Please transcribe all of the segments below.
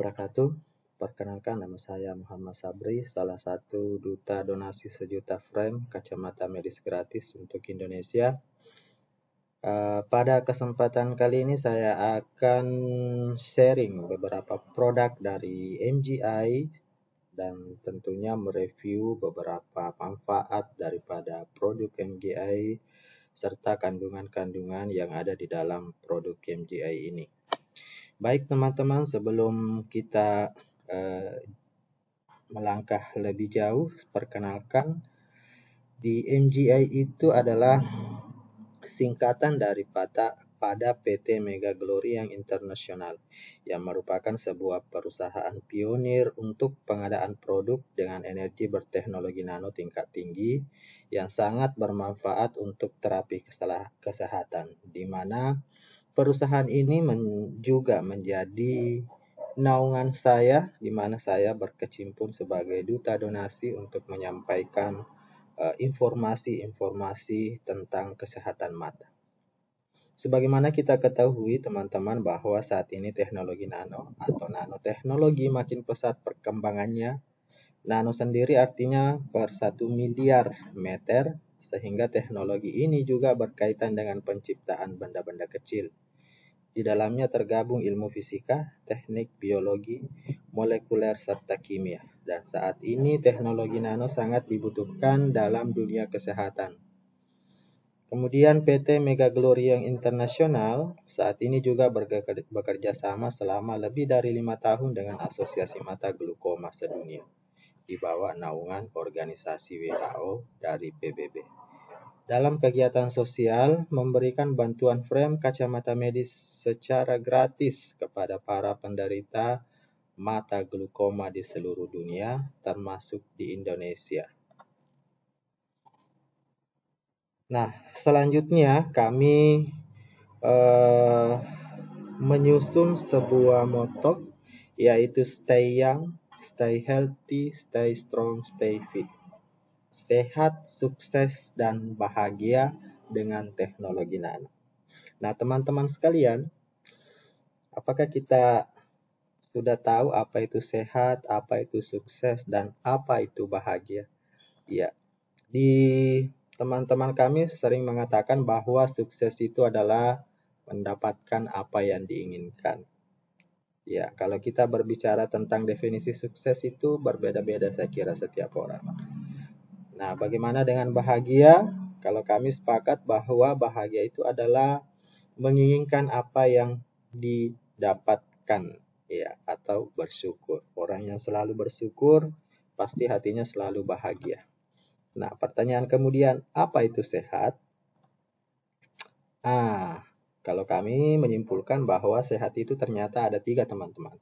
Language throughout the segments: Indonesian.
wabarakatuh. Perkenalkan, nama saya Muhammad Sabri, salah satu duta donasi sejuta frame kacamata medis gratis untuk Indonesia. Pada kesempatan kali ini saya akan sharing beberapa produk dari MGI dan tentunya mereview beberapa manfaat daripada produk MGI serta kandungan-kandungan yang ada di dalam produk MGI ini. Baik teman-teman, sebelum kita melangkah lebih jauh, perkenalkan, di MGI itu adalah singkatan daripada PT Mega Glory yang internasional, yang merupakan sebuah perusahaan pionir untuk pengadaan produk dengan energi berteknologi nano tingkat tinggi yang sangat bermanfaat untuk terapi kesehatan, di mana perusahaan ini juga menjadi naungan saya, di mana saya berkecimpung sebagai duta donasi untuk menyampaikan informasi-informasi tentang kesehatan mata. Sebagaimana kita ketahui teman-teman bahwa saat ini teknologi nano atau nanoteknologi makin pesat perkembangannya. Nano sendiri artinya per 1 miliar meter, sehingga teknologi ini juga berkaitan dengan penciptaan benda-benda kecil. Di dalamnya tergabung ilmu fisika, teknik, biologi, molekuler, serta kimia. Dan saat ini teknologi nano sangat dibutuhkan dalam dunia kesehatan. Kemudian PT Mega Glory yang internasional saat ini juga bekerja sama selama lebih dari 5 tahun dengan Asosiasi Mata Glaukoma Sedunia di bawah naungan organisasi WHO dari PBB. Dalam kegiatan sosial, memberikan bantuan frame kacamata medis secara gratis kepada para penderita mata glaukoma di seluruh dunia, termasuk di Indonesia. Nah, selanjutnya kami menyusun sebuah motto, yaitu stay young, stay healthy, stay strong, stay fit. Sehat, sukses, dan bahagia dengan teknologi nano. Nah, teman-teman sekalian, apakah kita sudah tahu apa itu sehat, apa itu sukses, dan apa itu bahagia? Ya, di teman-teman kami sering mengatakan bahwa sukses itu adalah mendapatkan apa yang diinginkan. Ya, kalau kita berbicara tentang definisi sukses itu berbeda-beda saya kira setiap orang. Nah, bagaimana dengan bahagia? Kalau kami sepakat bahwa bahagia itu adalah menginginkan apa yang didapatkan, ya, atau bersyukur. Orang yang selalu bersyukur pasti hatinya selalu bahagia. Nah, pertanyaan kemudian, apa itu sehat? Kalau kami menyimpulkan bahwa sehat itu ternyata ada 3 teman-teman.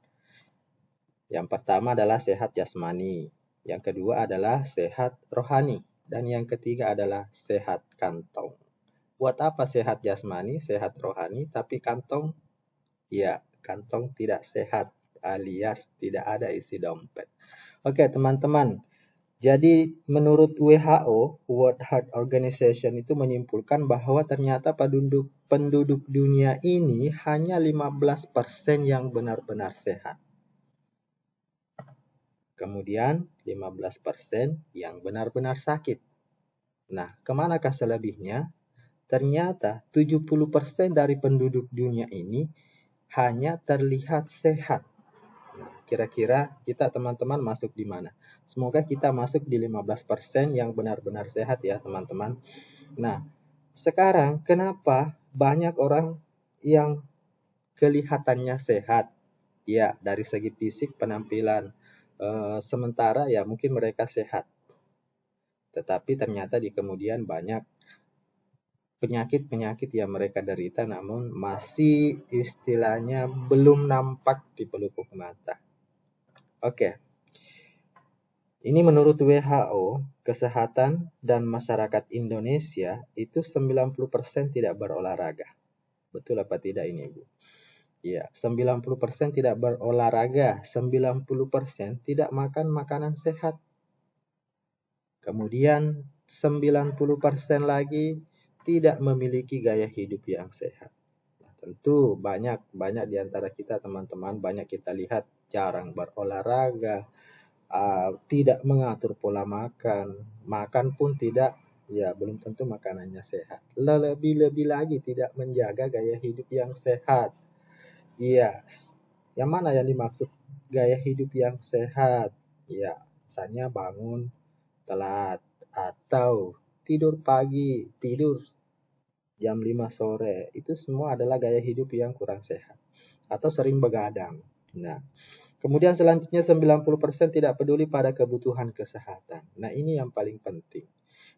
Yang pertama adalah sehat jasmani, yang kedua adalah sehat rohani, dan yang ketiga adalah sehat kantong. Buat apa sehat jasmani, sehat rohani, tapi kantong? Ya, kantong tidak sehat, alias tidak ada isi dompet. Oke teman-teman, jadi menurut WHO, World Health Organization itu menyimpulkan bahwa ternyata penduduk dunia ini hanya 15% yang benar-benar sehat. Kemudian 15% yang benar-benar sakit. Nah, kemanakah selebihnya? Ternyata 70% dari penduduk dunia ini hanya terlihat sehat. Nah, kira-kira kita teman-teman masuk di mana? Semoga kita masuk di 15% yang benar-benar sehat ya teman-teman. Nah, sekarang kenapa banyak orang yang kelihatannya sehat? Ya, dari segi fisik, penampilan. Sementara ya mungkin mereka sehat. Tetapi ternyata di kemudian banyak penyakit-penyakit yang mereka derita namun masih istilahnya belum nampak di pelupuk mata. Oke. Ini menurut WHO, kesehatan dan masyarakat Indonesia itu 90% tidak berolahraga. Betul apa tidak ini, Bu? Ya, 90% tidak berolahraga, 90% tidak makan makanan sehat. Kemudian 90% lagi tidak memiliki gaya hidup yang sehat. Nah, tentu banyak di antara kita teman-teman, banyak kita lihat jarang berolahraga, tidak mengatur pola makan, makan pun tidak, ya belum tentu makanannya sehat. Lebih-lebih lagi tidak menjaga gaya hidup yang sehat. Iya, yang mana yang dimaksud gaya hidup yang sehat? Ya, misalnya bangun telat atau tidur pagi, tidur jam 5 sore. Itu semua adalah gaya hidup yang kurang sehat atau sering begadang. Nah, kemudian selanjutnya 90% tidak peduli pada kebutuhan kesehatan. Nah, ini yang paling penting.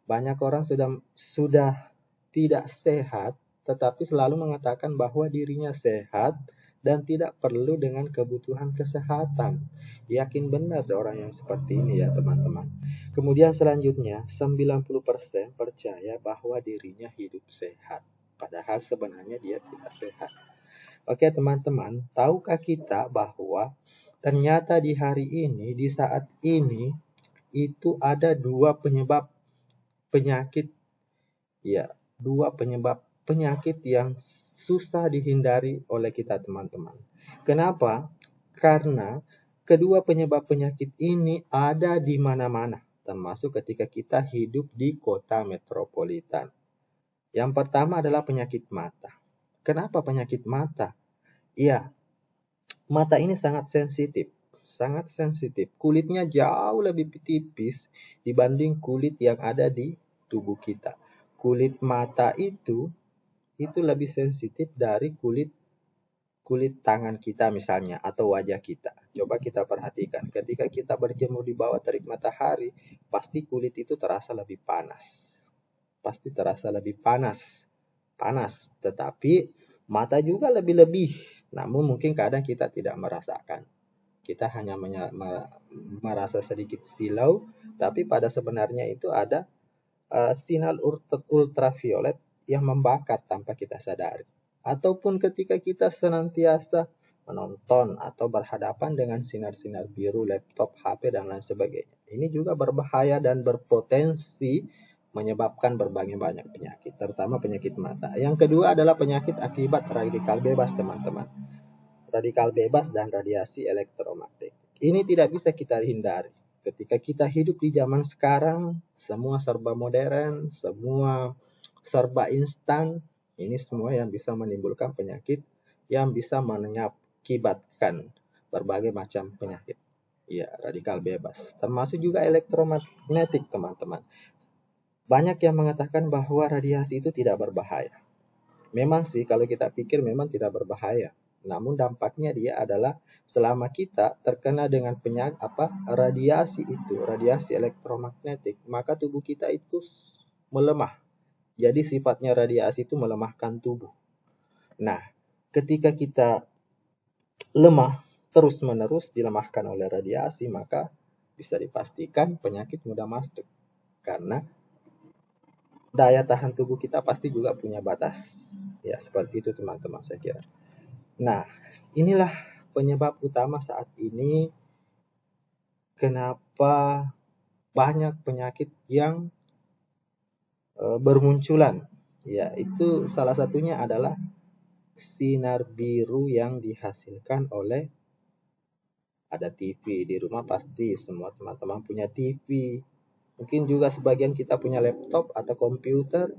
Banyak orang sudah tidak sehat, tetapi selalu mengatakan bahwa dirinya sehat dan tidak perlu dengan kebutuhan kesehatan. Yakin benar orang yang seperti ini ya teman-teman. Kemudian selanjutnya 90% percaya bahwa dirinya hidup sehat. Padahal sebenarnya dia tidak sehat. Oke teman-teman, tahukah kita bahwa ternyata di hari ini, di saat ini, itu ada dua penyebab penyakit, ya, dua penyebab penyakit yang susah dihindari oleh kita teman-teman. Kenapa? Karena kedua penyebab penyakit ini ada di mana-mana, termasuk ketika kita hidup di kota metropolitan. Yang pertama adalah penyakit mata. Kenapa penyakit mata? Iya, mata ini sangat sensitif. Sangat sensitif. Kulitnya jauh lebih tipis dibanding kulit yang ada di tubuh kita. Kulit mata itu lebih sensitif dari kulit tangan kita misalnya atau wajah kita. Coba kita perhatikan, ketika kita berjemur di bawah terik matahari, pasti kulit itu terasa lebih panas. Pasti terasa lebih panas. Tetapi mata juga lebih-lebih. Namun mungkin kadang kita tidak merasakan. Kita hanya merasa sedikit silau, tapi pada sebenarnya itu ada sinar ultraviolet yang membakar tanpa kita sadari. Ataupun ketika kita senantiasa menonton atau berhadapan dengan sinar-sinar biru laptop, HP, dan lain sebagainya. Ini juga berbahaya dan berpotensi menyebabkan berbagai banyak penyakit, terutama penyakit mata. Yang kedua adalah penyakit akibat radikal bebas, teman-teman. Radikal bebas dan radiasi elektromagnetik. Ini tidak bisa kita hindari. Ketika kita hidup di zaman sekarang, semua serba modern, semua serba instan, ini semua yang bisa menimbulkan penyakit yang bisa mengakibatkan berbagai macam penyakit. Ya, radikal bebas. Termasuk juga elektromagnetik, teman-teman. Banyak yang mengatakan bahwa radiasi itu tidak berbahaya. Memang sih kalau kita pikir memang tidak berbahaya. Namun dampaknya dia adalah selama kita terkena dengan radiasi elektromagnetik, maka tubuh kita itu melemah. Jadi sifatnya radiasi itu melemahkan tubuh. Nah, ketika kita lemah terus-menerus dilemahkan oleh radiasi, maka bisa dipastikan penyakit mudah masuk. Karena daya tahan tubuh kita pasti juga punya batas. Ya, seperti itu teman-teman saya kira. Nah, inilah penyebab utama saat ini kenapa banyak penyakit yang bermunculan. Ya, itu salah satunya adalah sinar biru yang dihasilkan oleh ada TV. Di rumah pasti semua teman-teman punya TV. Mungkin juga sebagian kita punya laptop atau komputer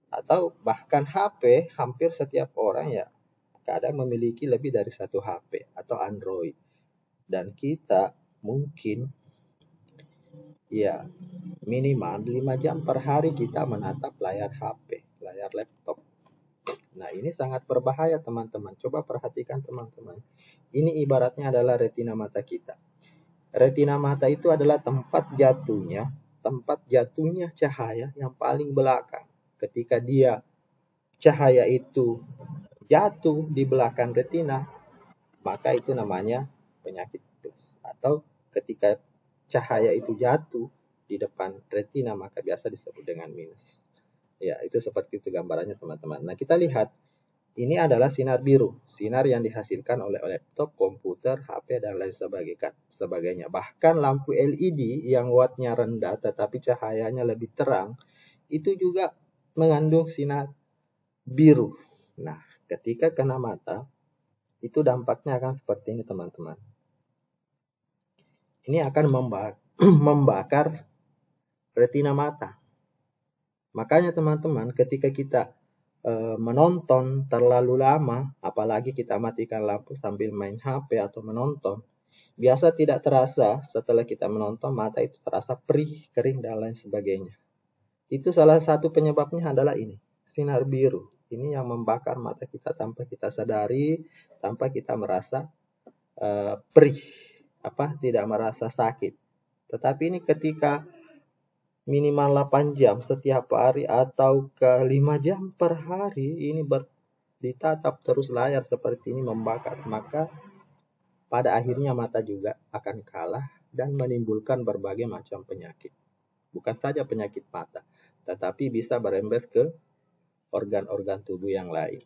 atau bahkan HP. Hampir setiap orang ya kadang memiliki lebih dari satu HP atau Android. Dan kita mungkin ya minimal 5 jam per hari kita menatap layar HP, layar laptop. Nah, ini sangat berbahaya teman-teman. Coba perhatikan teman-teman. Ini ibaratnya adalah retina mata kita. Retina mata itu adalah tempat jatuhnya cahaya yang paling belakang. Ketika cahaya itu jatuh di belakang retina, maka itu namanya penyakit plus. Atau ketika cahaya itu jatuh di depan retina, maka biasa disebut dengan minus. Ya, itu seperti itu gambarannya teman-teman. Nah, kita lihat ini adalah sinar biru, sinar yang dihasilkan oleh laptop, komputer, HP, dan lain sebagainya. Bahkan lampu LED yang wattnya rendah tetapi cahayanya lebih terang, itu juga mengandung sinar biru. Nah, ketika kena mata, itu dampaknya akan seperti ini teman-teman. Ini akan membakar retina mata. Makanya teman-teman, ketika kita menonton terlalu lama, apalagi kita matikan lampu sambil main HP atau menonton, biasa tidak terasa setelah kita menonton mata itu terasa perih, kering, dan lain sebagainya. Itu salah satu penyebabnya adalah ini, sinar biru. Ini yang membakar mata kita tanpa kita sadari, tanpa kita merasa perih, tidak merasa sakit. Tetapi ini ketika minimal 8 jam setiap hari atau ke 5 jam per hari ini ditatap terus layar seperti ini membakar, maka pada akhirnya mata juga akan kalah dan menimbulkan berbagai macam penyakit. Bukan saja penyakit mata, tetapi bisa berembes ke organ-organ tubuh yang lain.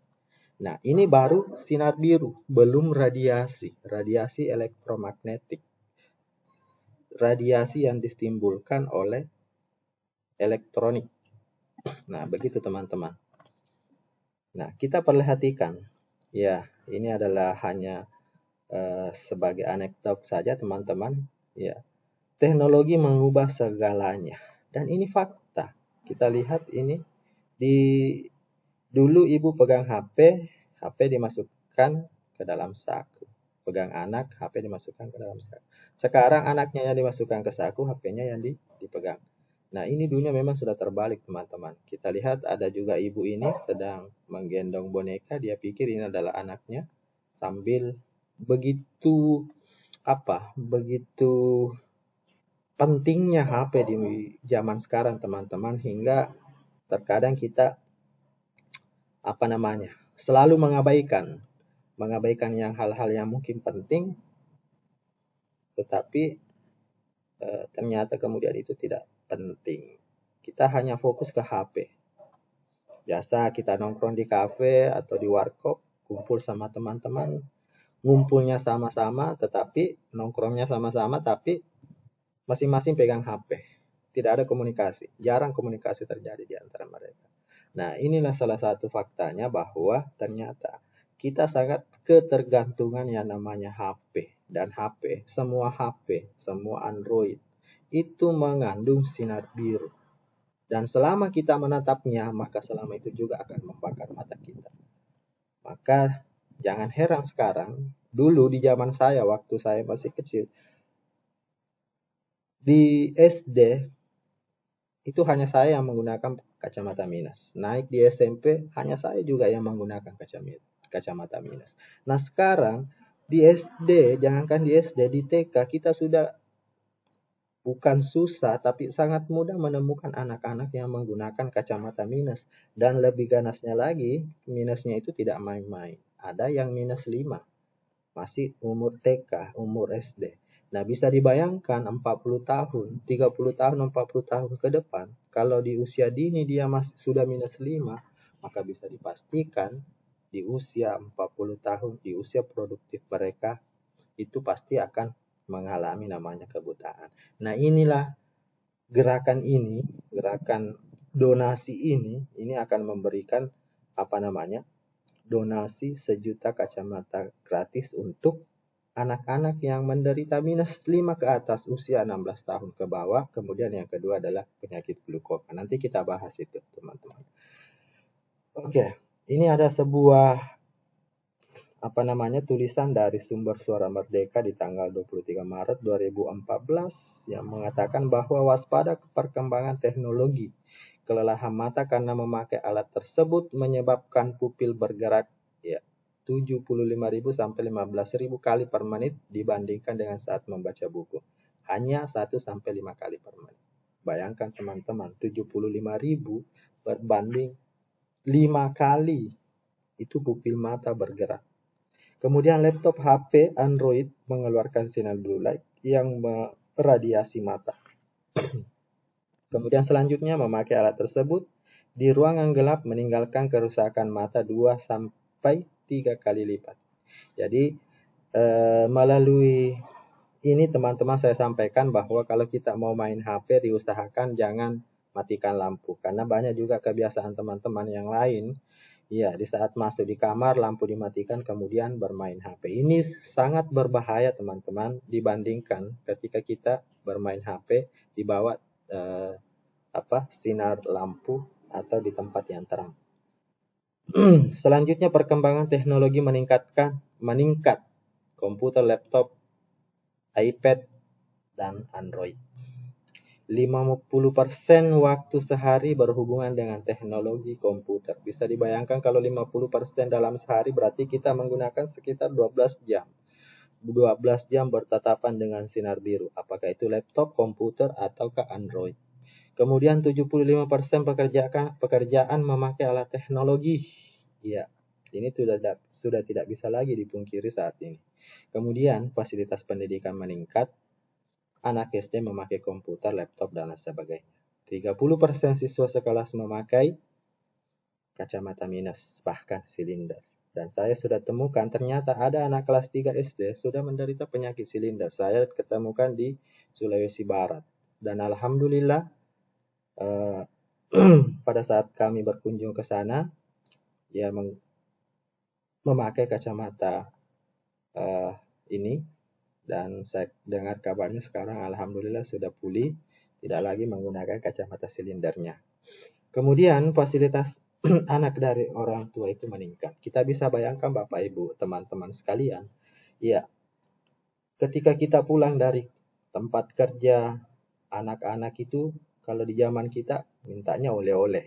Nah, ini baru sinar biru, belum radiasi elektromagnetik. Radiasi yang ditimbulkan oleh elektronik. Nah, begitu teman-teman. Nah, kita perhatikan. Ya, ini adalah hanya sebagai anekdot saja teman-teman. Ya, teknologi mengubah segalanya. Dan ini fakta. Kita lihat ini dulu ibu pegang HP dimasukkan ke dalam saku. Pegang anak, HP dimasukkan ke dalam saku. Sekarang anaknya yang dimasukkan ke saku, HP-nya yang dipegang. Nah, ini dunia memang sudah terbalik teman-teman. Kita lihat ada juga ibu ini sedang menggendong boneka, dia pikir ini adalah anaknya, sambil begitu pentingnya HP di zaman sekarang teman-teman, hingga terkadang kita selalu mengabaikan yang hal-hal yang mungkin penting, tetapi ternyata kemudian itu tidak penting. Kita hanya fokus ke HP. Biasa kita nongkrong di kafe atau di warkop, kumpul sama teman-teman, ngumpulnya sama-sama, tetapi nongkrongnya sama-sama, tapi masing-masing pegang HP. Tidak ada komunikasi, jarang komunikasi terjadi di antara mereka. Nah, inilah salah satu faktanya bahwa ternyata kita sangat ketergantungan yang namanya HP. Dan semua Android itu mengandung sinar biru. Dan selama kita menatapnya, maka selama itu juga akan membakar mata kita. Maka jangan heran sekarang, dulu di zaman saya, waktu saya masih kecil, di SD, itu hanya saya yang menggunakan kacamata minus. Naik di SMP, hanya saya juga yang menggunakan kacamata minus. Nah, sekarang di SD, jangankan di SD, di TK, kita sudah bukan susah, tapi sangat mudah menemukan anak-anak yang menggunakan kacamata minus. Dan lebih ganasnya lagi, minusnya itu tidak main-main. Ada yang minus 5, masih umur TK, umur SD. Nah, bisa dibayangkan 40 tahun, 30 tahun, 40 tahun ke depan, kalau di usia dini dia masih sudah minus 5, maka bisa dipastikan di usia 40 tahun, di usia produktif mereka, itu pasti akan mengalami namanya kebutaan. Nah, inilah gerakan donasi ini akan memberikan donasi 1 juta kacamata gratis untuk anak-anak yang menderita minus 5 ke atas, usia 16 tahun ke bawah. Kemudian yang kedua adalah penyakit glaukoma. Nanti kita bahas itu, teman-teman. Oke, ini ada sebuah tulisan dari sumber Suara Merdeka di tanggal 23 Maret 2014 yang mengatakan bahwa waspada perkembangan teknologi. Kelelahan mata karena memakai alat tersebut menyebabkan pupil bergerak 75.000 sampai 15.000 kali per menit dibandingkan dengan saat membaca buku. Hanya 1 sampai 5 kali per menit. Bayangkan teman-teman, 75.000 berbanding 5 kali itu pupil mata bergerak. Kemudian laptop HP Android mengeluarkan sinar blue light yang meradiasi mata. Kemudian selanjutnya memakai alat tersebut di ruangan gelap meninggalkan kerusakan mata 2 sampai 3 kali lipat. Jadi melalui ini teman-teman saya sampaikan bahwa kalau kita mau main HP diusahakan jangan matikan lampu. Karena banyak juga kebiasaan teman-teman yang lain Ya, di saat masuk di kamar, lampu dimatikan, kemudian bermain HP. Ini sangat berbahaya, teman-teman, dibandingkan ketika kita bermain HP di bawah sinar lampu atau di tempat yang terang. Selanjutnya, perkembangan teknologi meningkat komputer, laptop, iPad, dan Android. 50% waktu sehari berhubungan dengan teknologi komputer. Bisa dibayangkan kalau 50% dalam sehari berarti kita menggunakan sekitar 12 jam. 12 jam bertatapan dengan sinar biru. Apakah itu laptop, komputer, ataukah Android. Kemudian 75% pekerjaan memakai alat teknologi. Ya, ini sudah tidak bisa lagi dipungkiri saat ini. Kemudian fasilitas pendidikan meningkat. Anak SD memakai komputer, laptop, dan lain sebagainya. 30% siswa sekelas memakai kacamata minus, bahkan silinder. Dan saya sudah temukan ternyata ada anak kelas 3 SD sudah menderita penyakit silinder. Saya ketemukan di Sulawesi Barat. Dan alhamdulillah pada saat kami berkunjung ke sana, dia memakai kacamata ini. Dan saya dengar kabarnya sekarang alhamdulillah sudah pulih, tidak lagi menggunakan kacamata silindernya. Kemudian fasilitas anak dari orang tua itu meningkat. Kita bisa bayangkan Bapak Ibu, teman-teman sekalian, ya, ketika kita pulang dari tempat kerja, anak-anak itu kalau di zaman kita mintanya oleh-oleh,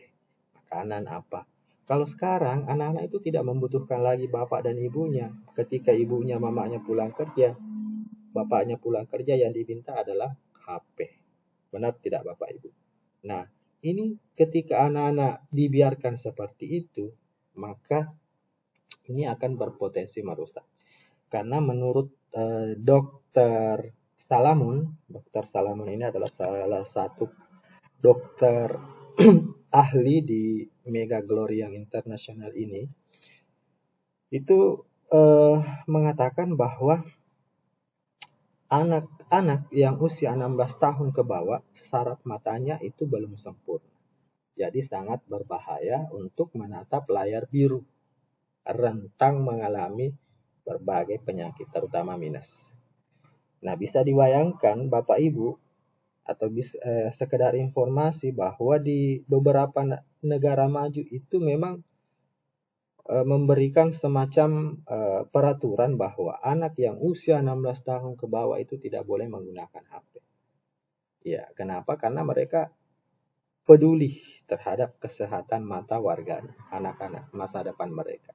makanan apa. Kalau sekarang anak-anak itu tidak membutuhkan lagi bapak dan ibunya. Ketika ibunya, mamanya pulang kerja, bapaknya pulang kerja, yang diminta adalah HP. Benar tidak Bapak Ibu? Nah, ini ketika anak-anak dibiarkan seperti itu, maka ini akan berpotensi merusak. Karena menurut Dokter Salamun ini adalah salah satu dokter ahli di Mega Glory yang internasional ini, itu mengatakan bahwa anak-anak yang usia 16 tahun ke bawah, saraf matanya itu belum sempurna. Jadi sangat berbahaya untuk menatap layar biru. Rentang mengalami berbagai penyakit, terutama minus. Nah, bisa dibayangkan Bapak Ibu, atau sekedar informasi bahwa di beberapa negara maju itu memang memberikan semacam peraturan bahwa anak yang usia 16 tahun ke bawah itu tidak boleh menggunakan HP. Ya, kenapa? Karena mereka peduli terhadap kesehatan mata warganya, anak-anak, masa depan mereka.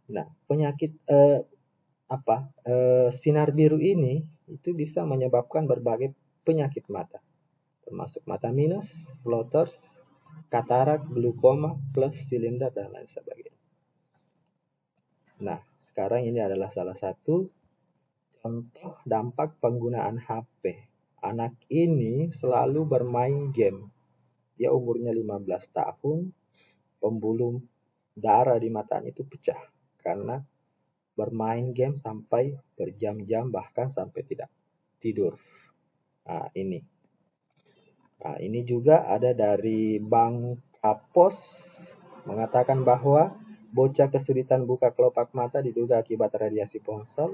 Nah, penyakit sinar biru ini itu bisa menyebabkan berbagai penyakit mata, termasuk mata minus, floaters, katarak, glaukoma, plus silinder, dan lain sebagainya. Nah, sekarang ini adalah salah satu contoh dampak penggunaan HP. Anak ini selalu bermain game. Dia umurnya 15 tahun, pembuluh darah di matanya itu pecah karena bermain game sampai berjam-jam, bahkan sampai tidak tidur. Nah, ini juga ada dari Bank Kapos mengatakan bahwa bocah kesulitan buka kelopak mata diduga akibat radiasi ponsel.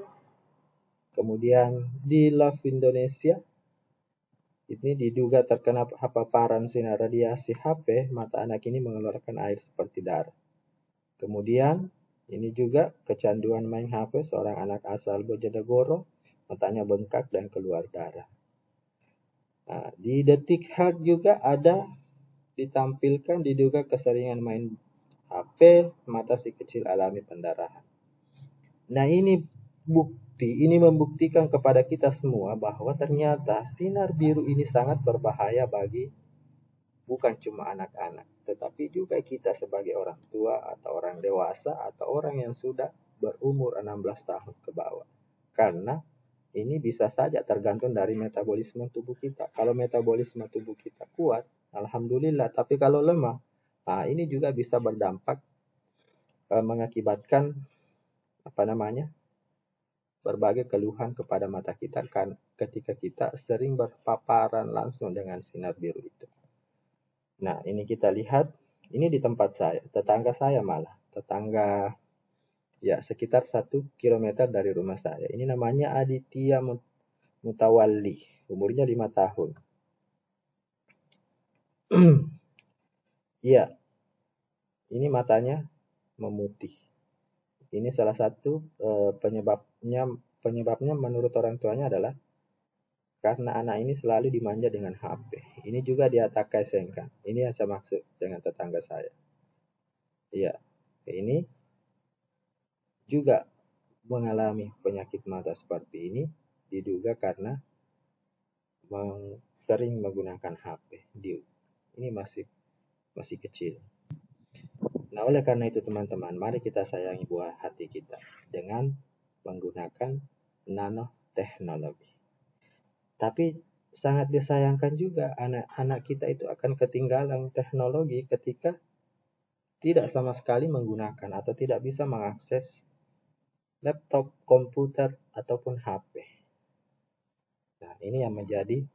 Kemudian di Love Indonesia, ini diduga terkena paparan sinar radiasi HP, mata anak ini mengeluarkan air seperti darah. Kemudian ini juga kecanduan main HP seorang anak asal Bojonegoro, matanya bengkak dan keluar darah. Nah, di Detik Health juga ada ditampilkan diduga keseringan main HP, mata si kecil alami pendarahan. Nah, ini membuktikan kepada kita semua bahwa ternyata sinar biru ini sangat berbahaya bagi bukan cuma anak-anak, tetapi juga kita sebagai orang tua atau orang dewasa atau orang yang sudah berumur 16 tahun ke bawah. Karena ini bisa saja tergantung dari metabolisme tubuh kita. Kalau metabolisme tubuh kita kuat, alhamdulillah. Tapi kalau lemah, ini juga bisa berdampak mengakibatkan berbagai keluhan kepada mata kita kan ketika kita sering berpaparan langsung dengan sinar biru itu. Nah, ini kita lihat, ini di tempat saya, tetangga saya malah, tetangga, ya sekitar 1 kilometer dari rumah saya. Ini namanya Aditya Mutawalli, umurnya 5 tahun. Iya, ini matanya memutih. Ini salah satu penyebabnya menurut orang tuanya adalah karena anak ini selalu dimanja dengan HP. Ini juga dia tak kasengkan. Ini yang saya maksud dengan tetangga saya. Iya, ini juga mengalami penyakit mata seperti ini diduga karena sering menggunakan HP. Ini masih kecil. Nah, oleh karena itu teman-teman, mari kita sayangi buah hati kita dengan menggunakan nanoteknologi. Tapi sangat disayangkan juga anak-anak kita itu akan ketinggalan teknologi ketika tidak sama sekali menggunakan atau tidak bisa mengakses laptop, komputer, ataupun HP. Nah, ini yang menjadi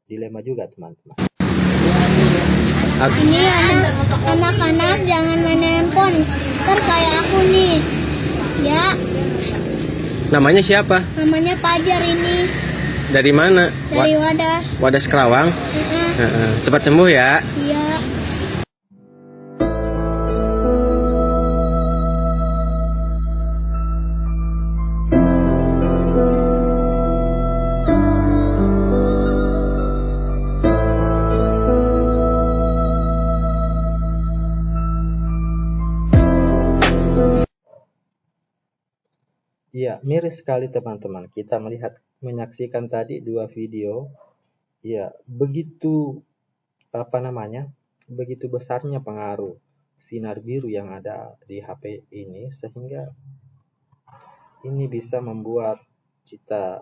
dilema juga teman-teman. Ini anak-anak jangan main handphone, ntar kayak aku nih. Ya. Namanya siapa? Namanya Fajar ini. Dari mana? Dari Wadas. Wadas Kerawang. Cepat sembuh ya. Iya. Ya, miris sekali teman-teman. Kita menyaksikan tadi 2 video. Ya, begitu begitu besarnya pengaruh sinar biru yang ada di HP ini sehingga ini bisa membuat kita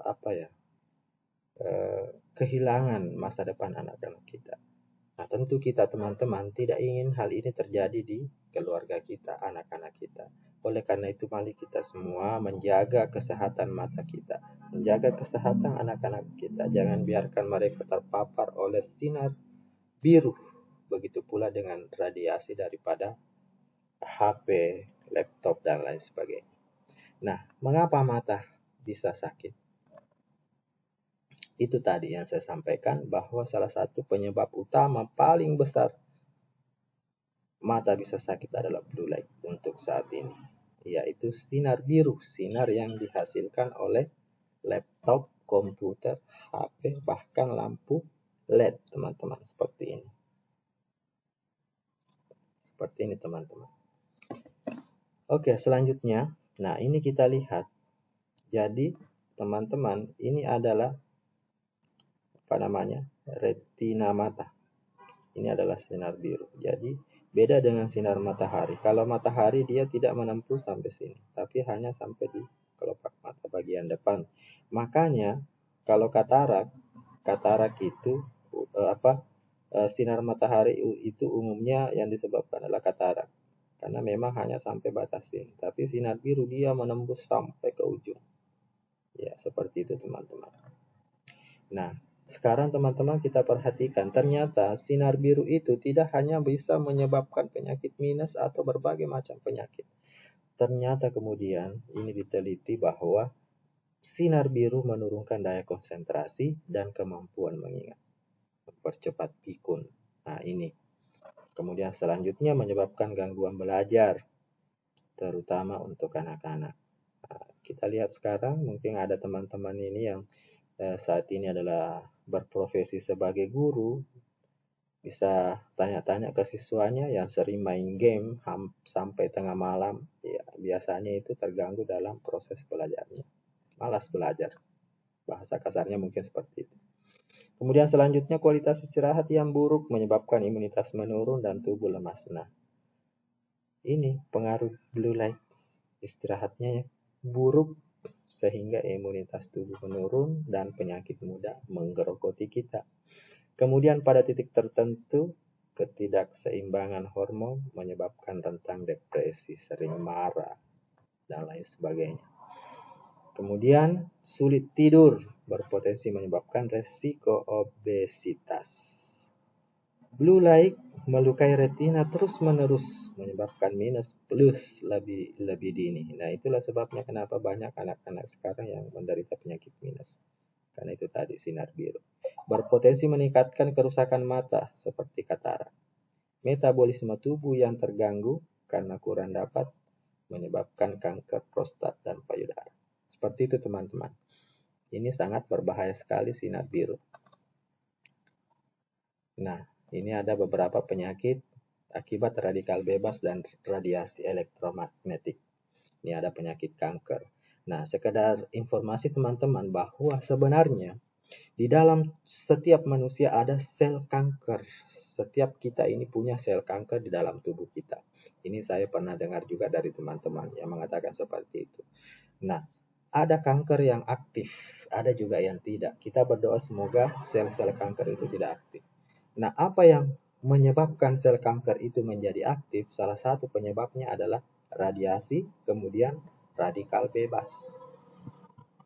kehilangan masa depan anak-anak kita. Nah, tentu kita teman-teman tidak ingin hal ini terjadi di keluarga kita, anak-anak kita. Oleh karena itu, mari kita semua menjaga kesehatan mata kita, menjaga kesehatan anak-anak kita. Jangan biarkan mereka terpapar oleh sinar biru. Begitu pula dengan radiasi daripada HP, laptop, dan lain sebagainya. Nah, mengapa mata bisa sakit? Itu tadi yang saya sampaikan bahwa salah satu penyebab utama paling besar mata bisa sakit adalah blue light untuk saat ini, yaitu sinar biru, sinar yang dihasilkan oleh laptop, komputer, HP, bahkan lampu LED, teman-teman, seperti ini. Seperti ini, teman-teman. Oke, selanjutnya, nah ini kita lihat. Jadi, teman-teman, ini adalah retina mata. Ini adalah sinar biru. Jadi beda dengan sinar matahari. Kalau matahari dia tidak menempuh sampai sini, tapi hanya sampai di kelopak mata bagian depan. Makanya kalau katarak itu sinar matahari itu umumnya yang disebabkan adalah katarak. Karena memang hanya sampai batas ini. Tapi sinar biru dia menembus sampai ke ujung. Ya, seperti itu teman-teman. Nah, sekarang teman-teman kita perhatikan, ternyata sinar biru itu tidak hanya bisa menyebabkan penyakit minus atau berbagai macam penyakit. Ternyata kemudian ini diteliti bahwa sinar biru menurunkan daya konsentrasi dan kemampuan mengingat, mempercepat pikun. Nah, ini. Kemudian selanjutnya menyebabkan gangguan belajar, terutama untuk anak-anak. Nah, kita lihat sekarang mungkin ada teman-teman ini yang saat ini adalah berprofesi sebagai guru, bisa tanya-tanya ke siswanya yang sering main game sampai tengah malam, ya biasanya itu terganggu dalam proses belajarnya, malas belajar, bahasa kasarnya mungkin seperti itu. Kemudian selanjutnya kualitas istirahat yang buruk menyebabkan imunitas menurun dan tubuh lemas. Nah, ini pengaruh blue light, istirahatnya buruk sehingga imunitas tubuh menurun dan penyakit mudah menggerogoti kita. Kemudian pada titik tertentu, ketidakseimbangan hormon menyebabkan rentan depresi, sering marah, dan lain sebagainya. Kemudian sulit tidur berpotensi menyebabkan resiko obesitas. Blue light melukai retina terus-menerus, menyebabkan minus plus lebih dini. Nah, itulah sebabnya kenapa banyak anak-anak sekarang yang menderita penyakit minus. Karena itu tadi sinar biru. Berpotensi meningkatkan kerusakan mata seperti katarak. Metabolisme tubuh yang terganggu karena kurang dapat menyebabkan kanker prostat dan payudara. Seperti itu teman-teman. Ini sangat berbahaya sekali sinar biru. Nah, ini ada beberapa penyakit akibat radikal bebas dan radiasi elektromagnetik. Ini ada penyakit kanker. Nah, sekedar informasi teman-teman bahwa sebenarnya di dalam setiap manusia ada sel kanker. Setiap kita ini punya sel kanker di dalam tubuh kita. Ini saya pernah dengar juga dari teman-teman yang mengatakan seperti itu. Nah, ada kanker yang aktif, ada juga yang tidak. Kita berdoa semoga sel-sel kanker itu tidak aktif. Nah, apa yang menyebabkan sel kanker itu menjadi aktif? Salah satu penyebabnya adalah radiasi, kemudian radikal bebas.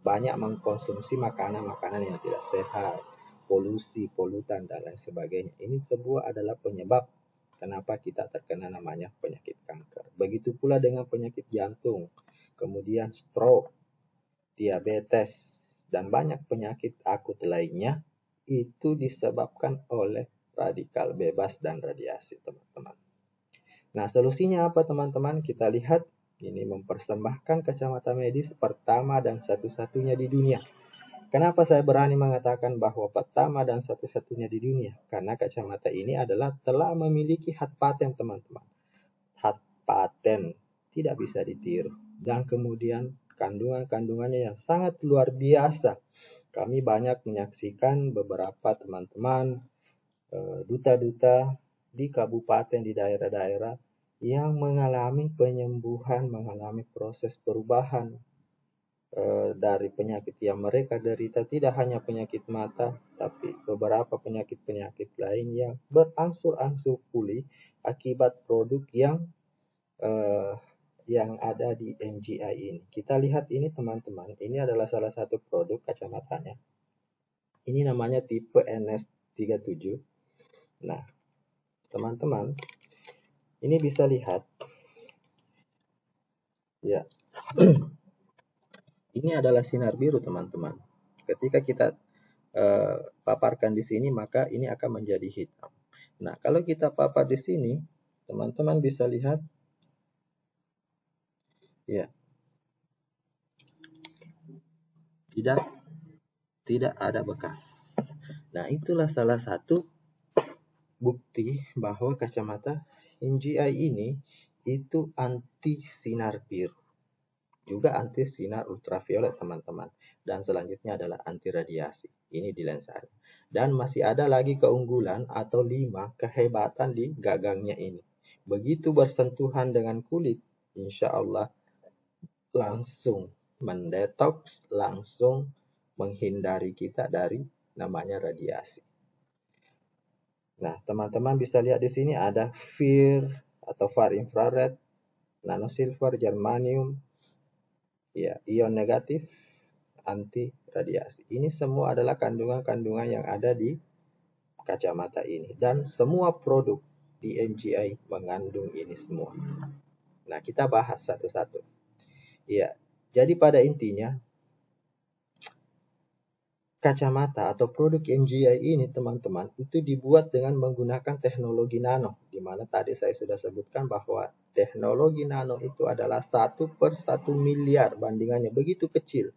Banyak mengkonsumsi makanan-makanan yang tidak sehat, polusi, polutan, dan lain sebagainya. Ini semua adalah penyebab kenapa kita terkena namanya penyakit kanker. Begitu pula dengan penyakit jantung, kemudian stroke, diabetes, dan banyak penyakit akut lainnya itu disebabkan oleh radikal bebas dan radiasi, teman-teman. Nah, solusinya apa, teman-teman? Kita lihat ini mempersembahkan kacamata medis pertama dan satu-satunya di dunia. Kenapa saya berani mengatakan bahwa pertama dan satu-satunya di dunia? Karena kacamata ini adalah telah memiliki hak paten, teman-teman. Hak paten tidak bisa ditiru. Dan kemudian kandungan-kandungannya yang sangat luar biasa. Kami banyak menyaksikan beberapa teman-teman duta-duta di kabupaten, di daerah-daerah yang mengalami penyembuhan, mengalami proses perubahan dari penyakit yang mereka derita. Tidak hanya penyakit mata, tapi beberapa penyakit-penyakit lain yang berangsur-angsur pulih akibat produk yang ada di MGI ini. Kita lihat ini, teman-teman. Ini adalah salah satu produk kacamatanya. Ini namanya tipe NS37. Nah, teman-teman, ini bisa lihat ya. Ini adalah sinar biru, teman-teman. Ketika kita paparkan di sini, maka ini akan menjadi hitam. Nah, kalau kita papar di sini, teman-teman bisa lihat ya. Tidak ada bekas. Nah, itulah salah satu bukti bahwa kacamata NGI ini itu anti sinar biru. Juga anti sinar ultraviolet, teman-teman. Dan selanjutnya adalah anti radiasi. Ini di lensanya. Dan masih ada lagi keunggulan atau 5 kehebatan di gagangnya ini. Begitu bersentuhan dengan kulit, insya Allah langsung mendetoks, langsung menghindari kita dari namanya radiasi. Nah, teman-teman bisa lihat di sini ada FIR atau far infrared, nanosilver, germanium, ya, ion negatif, anti radiasi. Ini semua adalah kandungan-kandungan yang ada di kacamata ini. Dan semua produk di MGI mengandung ini semua. Nah, kita bahas satu-satu. Ya, jadi pada intinya, kacamata atau produk MGI ini, teman-teman, itu dibuat dengan menggunakan teknologi nano. Di mana tadi saya sudah sebutkan bahwa teknologi nano itu adalah 1/1 miliar, bandingannya begitu kecil.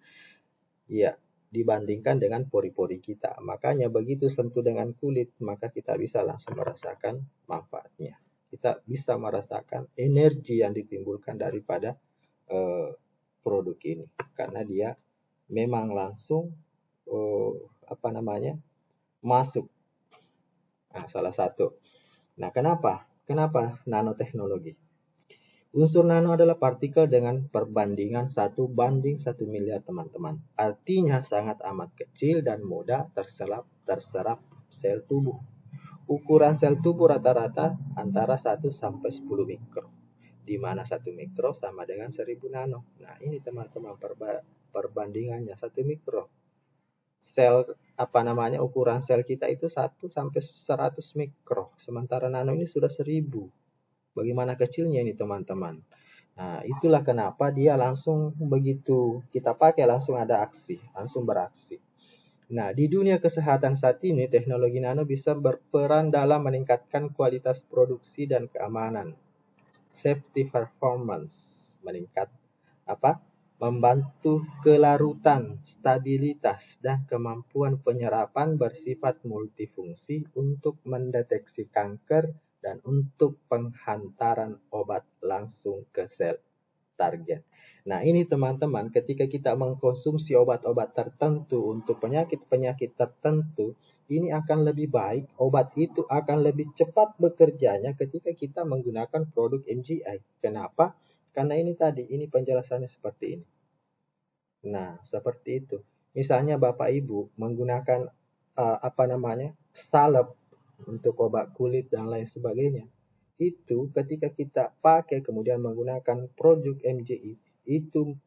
Ya, dibandingkan dengan pori-pori kita. Makanya begitu sentuh dengan kulit, maka kita bisa langsung merasakan manfaatnya. Kita bisa merasakan energi yang ditimbulkan daripada produk ini. Karena dia memang langsung masuk. Nah, salah satu. Nah, kenapa nanoteknologi? Unsur nano adalah partikel dengan perbandingan 1/1 miliar, teman-teman. Artinya sangat amat kecil dan mudah terserap sel tubuh. Ukuran sel tubuh rata-rata antara 1 sampai 10 mikro. Di mana 1 mikro sama dengan 1000 nano. Nah, ini teman-teman perbandingannya 1 mikro. sel ukuran sel kita itu 1 sampai 100 mikro, sementara nano ini sudah 1000. Bagaimana kecilnya ini teman-teman. Nah, itulah kenapa dia langsung begitu kita pakai langsung ada aksi, langsung beraksi. Nah, di dunia kesehatan saat ini teknologi nano bisa berperan dalam meningkatkan kualitas produksi dan keamanan. Safety performance meningkat membantu kelarutan, stabilitas, dan kemampuan penyerapan bersifat multifungsi untuk mendeteksi kanker dan untuk penghantaran obat langsung ke sel target. Nah, ini teman-teman, ketika kita mengkonsumsi obat-obat tertentu untuk penyakit-penyakit tertentu, ini akan lebih baik, obat itu akan lebih cepat bekerjanya ketika kita menggunakan produk MGI. Kenapa? Karena ini tadi, ini penjelasannya seperti ini. Nah, seperti itu. Misalnya Bapak Ibu menggunakan salep untuk obat kulit dan lain sebagainya. Itu ketika kita pakai kemudian menggunakan produk MGI, itu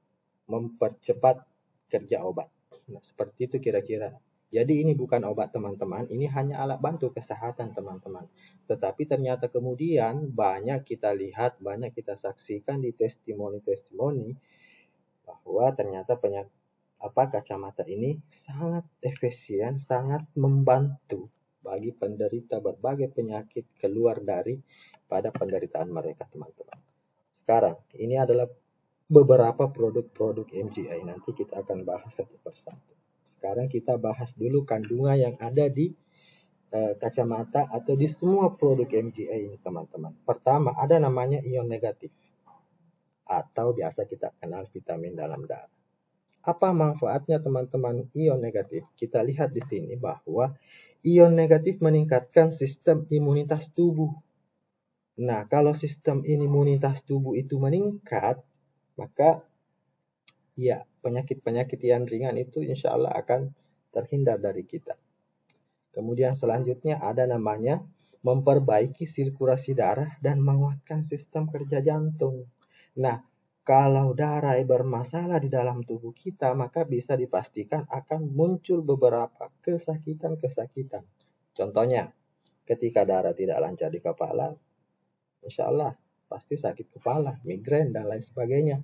mempercepat kerja obat. Nah, seperti itu kira-kira. Jadi ini bukan obat teman-teman, ini hanya alat bantu kesehatan teman-teman. Tetapi ternyata kemudian banyak kita lihat, banyak kita saksikan di testimoni-testimoni bahwa ternyata kacamata ini sangat efisien, sangat membantu bagi penderita berbagai penyakit keluar dari pada penderitaan mereka teman-teman. Sekarang ini adalah beberapa produk-produk MGI, nanti kita akan bahas satu persatu. Sekarang kita bahas dulu kandungan yang ada di kacamata atau di semua produk MGI ini teman-teman. Pertama ada namanya ion negatif atau biasa kita kenal vitamin dalam darah. Apa manfaatnya teman-teman ion negatif? Kita lihat di sini bahwa ion negatif meningkatkan sistem imunitas tubuh. Nah, kalau sistem imunitas tubuh itu meningkat, maka ya penyakit-penyakit yang ringan itu insya Allah akan terhindar dari kita. Kemudian selanjutnya ada namanya memperbaiki sirkulasi darah dan menguatkan sistem kerja jantung. Nah, kalau darah bermasalah di dalam tubuh kita, maka bisa dipastikan akan muncul beberapa kesakitan-kesakitan. Contohnya, ketika darah tidak lancar di kepala, insya Allah pasti sakit kepala, migrain, dan lain sebagainya.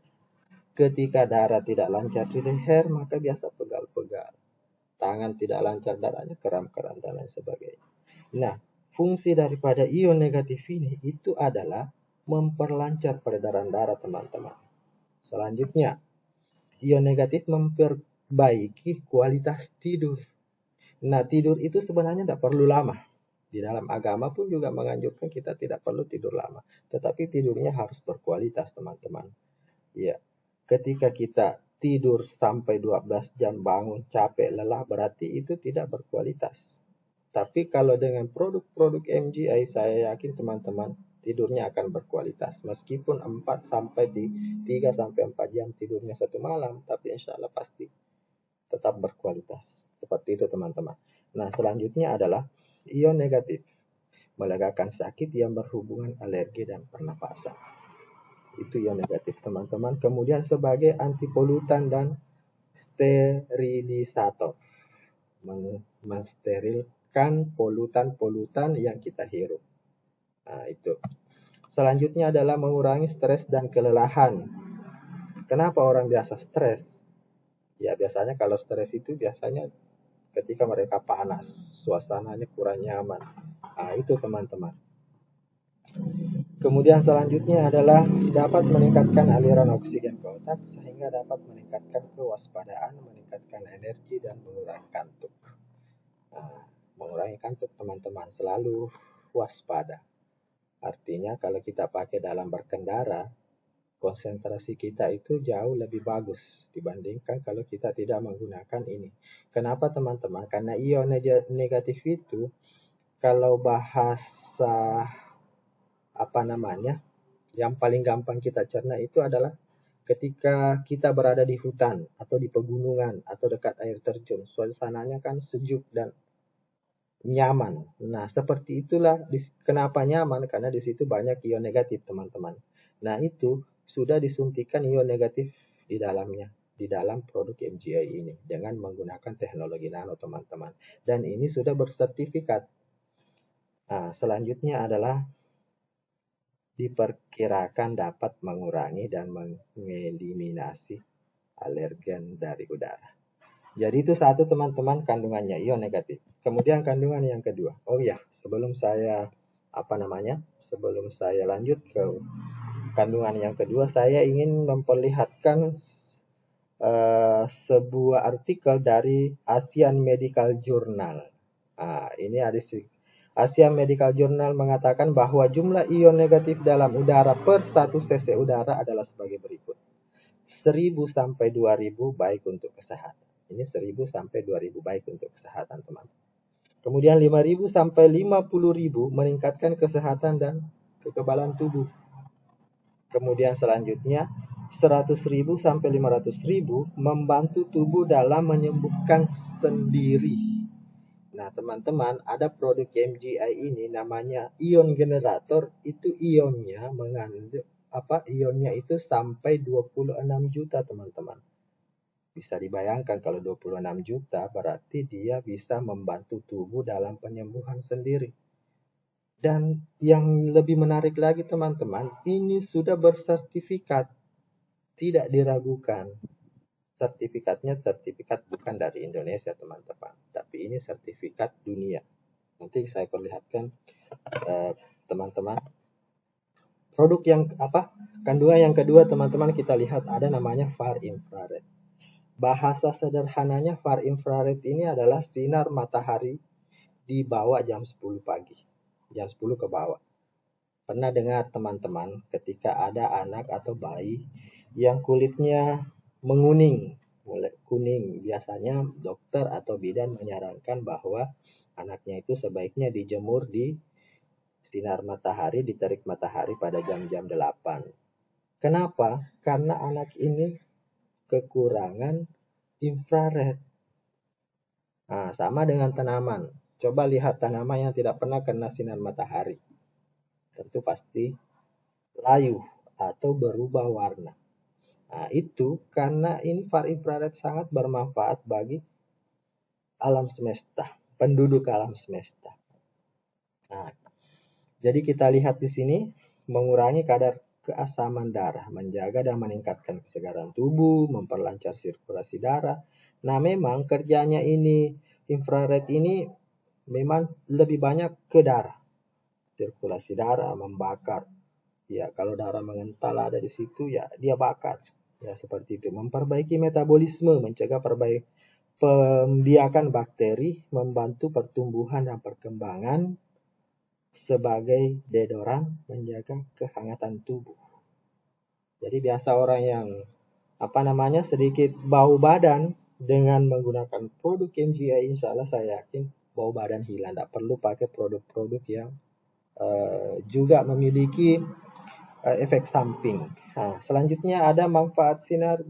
Ketika darah tidak lancar di leher, maka biasa pegal-pegal. Tangan tidak lancar darahnya, kram-kram, dan lain sebagainya. Nah, fungsi daripada ion negatif ini itu adalah memperlancar peredaran darah teman-teman. Selanjutnya, ion negatif memperbaiki kualitas tidur. Nah, tidur itu sebenarnya tidak perlu lama. Di dalam agama pun juga menganjurkan kita tidak perlu tidur lama. Tetapi tidurnya harus berkualitas teman-teman. Ya, ketika kita tidur sampai 12 jam bangun capek lelah berarti itu tidak berkualitas. Tapi kalau dengan produk-produk MGI saya yakin teman-teman tidurnya akan berkualitas. Meskipun 3 sampai 4 jam tidurnya satu malam, tapi insya Allah pasti tetap berkualitas. Seperti itu teman-teman. Nah, selanjutnya adalah ion negatif. Melegakan sakit yang berhubungan alergi dan pernapasan. Itu ion negatif teman-teman. Kemudian sebagai antipolutan dan sterilisator, mensterilkan polutan-polutan yang kita hirup. Nah, itu. Selanjutnya adalah mengurangi stres dan kelelahan. Kenapa orang biasa stres? Ya biasanya kalau stres itu biasanya ketika mereka panas, suasananya kurang nyaman. Nah, itu teman-teman. Kemudian selanjutnya adalah dapat meningkatkan aliran oksigen ke otak sehingga dapat meningkatkan kewaspadaan, meningkatkan energi dan mengurangi kantuk. Nah, mengurangi kantuk teman-teman, selalu waspada. Artinya kalau kita pakai dalam berkendara, konsentrasi kita itu jauh lebih bagus dibandingkan kalau kita tidak menggunakan ini. Kenapa teman-teman? Karena ion negatif itu kalau bahasa yang paling gampang kita cerna itu adalah ketika kita berada di hutan atau di pegunungan atau dekat air terjun, suasananya kan sejuk dan nyaman. Nah, seperti itulah kenapa nyaman, karena di situ banyak ion negatif teman-teman. Nah, itu sudah disuntikan ion negatif di dalamnya. di dalam produk MGI ini dengan menggunakan teknologi nano, teman-teman. Dan ini sudah bersertifikat. Nah, selanjutnya adalah diperkirakan dapat mengurangi dan mengeliminasi alergen dari udara. Jadi itu satu, teman-teman, kandungannya ion negatif. Kemudian kandungan yang kedua. Oh ya, sebelum saya lanjut ke kandungan yang kedua, saya ingin memperlihatkan sebuah artikel dari Asian Medical Journal. Nah, ini ada Asian Medical Journal mengatakan bahwa jumlah ion negatif dalam udara per 1 cc udara adalah sebagai berikut. 1000 sampai 2000 baik untuk kesehatan. Ini 1000 sampai 2000 baik untuk kesehatan, teman-teman. Kemudian 5000 sampai 50000 meningkatkan kesehatan dan kekebalan tubuh. Kemudian selanjutnya 100.000 sampai 500.000 membantu tubuh dalam menyembuhkan sendiri. Nah, teman-teman, ada produk MGI ini namanya ion generator. Itu ionnya mengandung ionnya itu sampai 26 juta, teman-teman. Bisa dibayangkan kalau 26 juta berarti dia bisa membantu tubuh dalam penyembuhan sendiri. Dan yang lebih menarik lagi, teman-teman, ini sudah bersertifikat. Tidak diragukan. Sertifikatnya sertifikat bukan dari Indonesia, teman-teman, tapi ini sertifikat dunia. Nanti saya perlihatkan, teman-teman. Produk yang kandungan yang kedua, teman-teman, kita lihat ada namanya far infrared. Bahasa sederhananya far infrared ini adalah sinar matahari di bawah jam 10 pagi. Jam 10 ke bawah. Pernah dengar, teman-teman, ketika ada anak atau bayi yang kulitnya menguning, mulai kuning, biasanya dokter atau bidan menyarankan bahwa anaknya itu sebaiknya dijemur di sinar matahari, diterik matahari pada jam-jam 8. Kenapa? Karena anak ini kekurangan infrared. Nah, sama dengan tanaman. Coba lihat tanaman yang tidak pernah kena sinar matahari. Tentu pasti layu atau berubah warna. Nah, itu karena ini far infrared sangat bermanfaat bagi alam semesta, penduduk alam semesta. Nah, jadi kita lihat di sini, mengurangi kadar keasaman darah, menjaga dan meningkatkan kesegaran tubuh, memperlancar sirkulasi darah. Nah, memang kerjanya ini, infrared ini memang lebih banyak ke darah. Sirkulasi darah, membakar. Ya, kalau darah mengental ada di situ, ya dia bakar. Ya, seperti itu. Memperbaiki metabolisme, mencegah pembiakan bakteri, membantu pertumbuhan dan perkembangan, sebagai deodoran, menjaga kehangatan tubuh. Jadi biasa orang yang sedikit bau badan dengan menggunakan produk MGI, insya Allah saya yakin bau badan hilang. Tidak perlu pakai produk-produk yang juga memiliki efek samping. Nah, selanjutnya ada manfaat sinar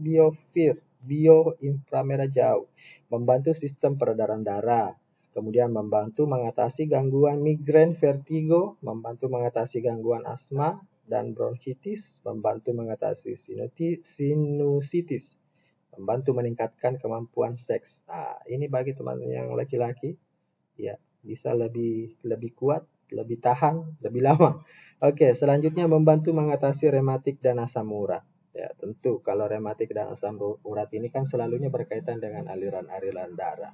bioinframerah jauh, membantu sistem peredaran darah, kemudian membantu mengatasi gangguan migrain, vertigo, membantu mengatasi gangguan asma dan bronkitis, membantu mengatasi sinusitis, membantu meningkatkan kemampuan seks. Nah, ini bagi teman-teman yang laki-laki, ya bisa lebih kuat, lebih tahan, lebih lama. Oke, selanjutnya membantu mengatasi rematik dan asam urat. Ya, tentu kalau rematik dan asam urat ini kan selalunya berkaitan dengan aliran-aliran darah.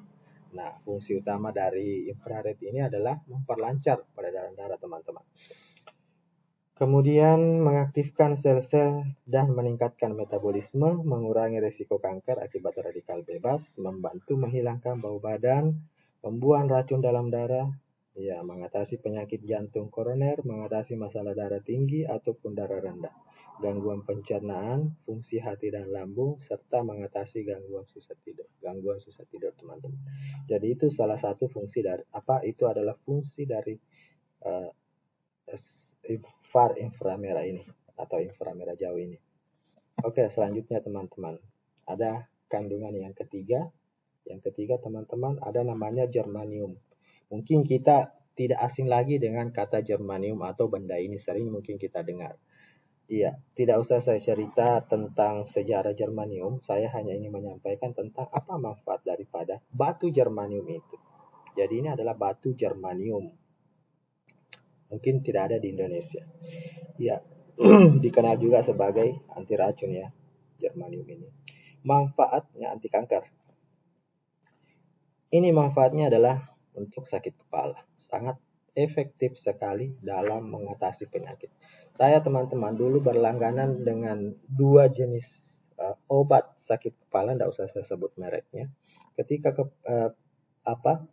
Nah, fungsi utama dari infrared ini adalah memperlancar peredaran darah, teman-teman. Kemudian mengaktifkan sel-sel dan meningkatkan metabolisme, mengurangi risiko kanker akibat radikal bebas, membantu menghilangkan bau badan, membuang racun dalam darah, ya, mengatasi penyakit jantung koroner, mengatasi masalah darah tinggi ataupun darah rendah, gangguan pencernaan, fungsi hati dan lambung, serta mengatasi gangguan susah tidur, teman-teman. Jadi itu salah satu fungsi dari itu adalah fungsi dari far inframerah ini atau inframerah jauh ini. Oke, selanjutnya teman-teman, ada kandungan yang ketiga. Yang ketiga, teman-teman, ada namanya germanium. Mungkin kita tidak asing lagi dengan kata germanium atau benda ini, sering mungkin kita dengar. Iya, tidak usah saya cerita tentang sejarah germanium, saya hanya ingin menyampaikan tentang apa manfaat daripada batu germanium itu. Jadi ini adalah batu germanium, mungkin tidak ada di Indonesia. Ya, dikenal juga sebagai anti racun ya, germanium ini. Manfaatnya anti kanker. Ini manfaatnya adalah untuk sakit kepala. Sangat efektif sekali dalam mengatasi penyakit. Saya teman-teman dulu berlangganan dengan dua jenis obat sakit kepala, tidak usah saya sebut mereknya. Ketika apa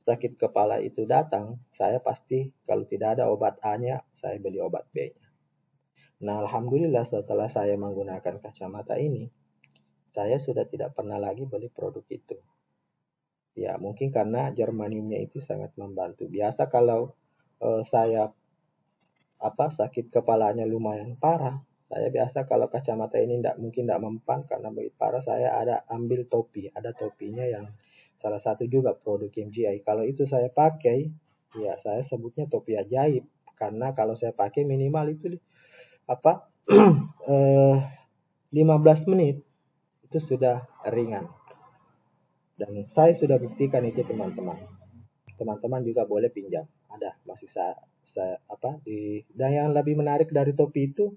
sakit kepala itu datang, saya pasti kalau tidak ada obat A-nya, saya beli obat B-nya. Nah, alhamdulillah setelah saya menggunakan kacamata ini, saya sudah tidak pernah lagi beli produk itu. Ya, mungkin karena germaniumnya itu sangat membantu. Biasa kalau saya sakit kepalanya lumayan parah, saya biasa kalau kacamata ini mungkin tidak mempan karena begitu parah, saya ada ambil topi, ada topinya yang salah satu juga produk MGI. Kalau itu saya pakai, ya saya sebutnya topi ajaib karena kalau saya pakai minimal itu apa 15 menit itu sudah ringan. Dan saya sudah buktikan itu teman-teman. Teman-teman juga boleh pinjam. Ada masih dan yang lebih menarik dari topi itu,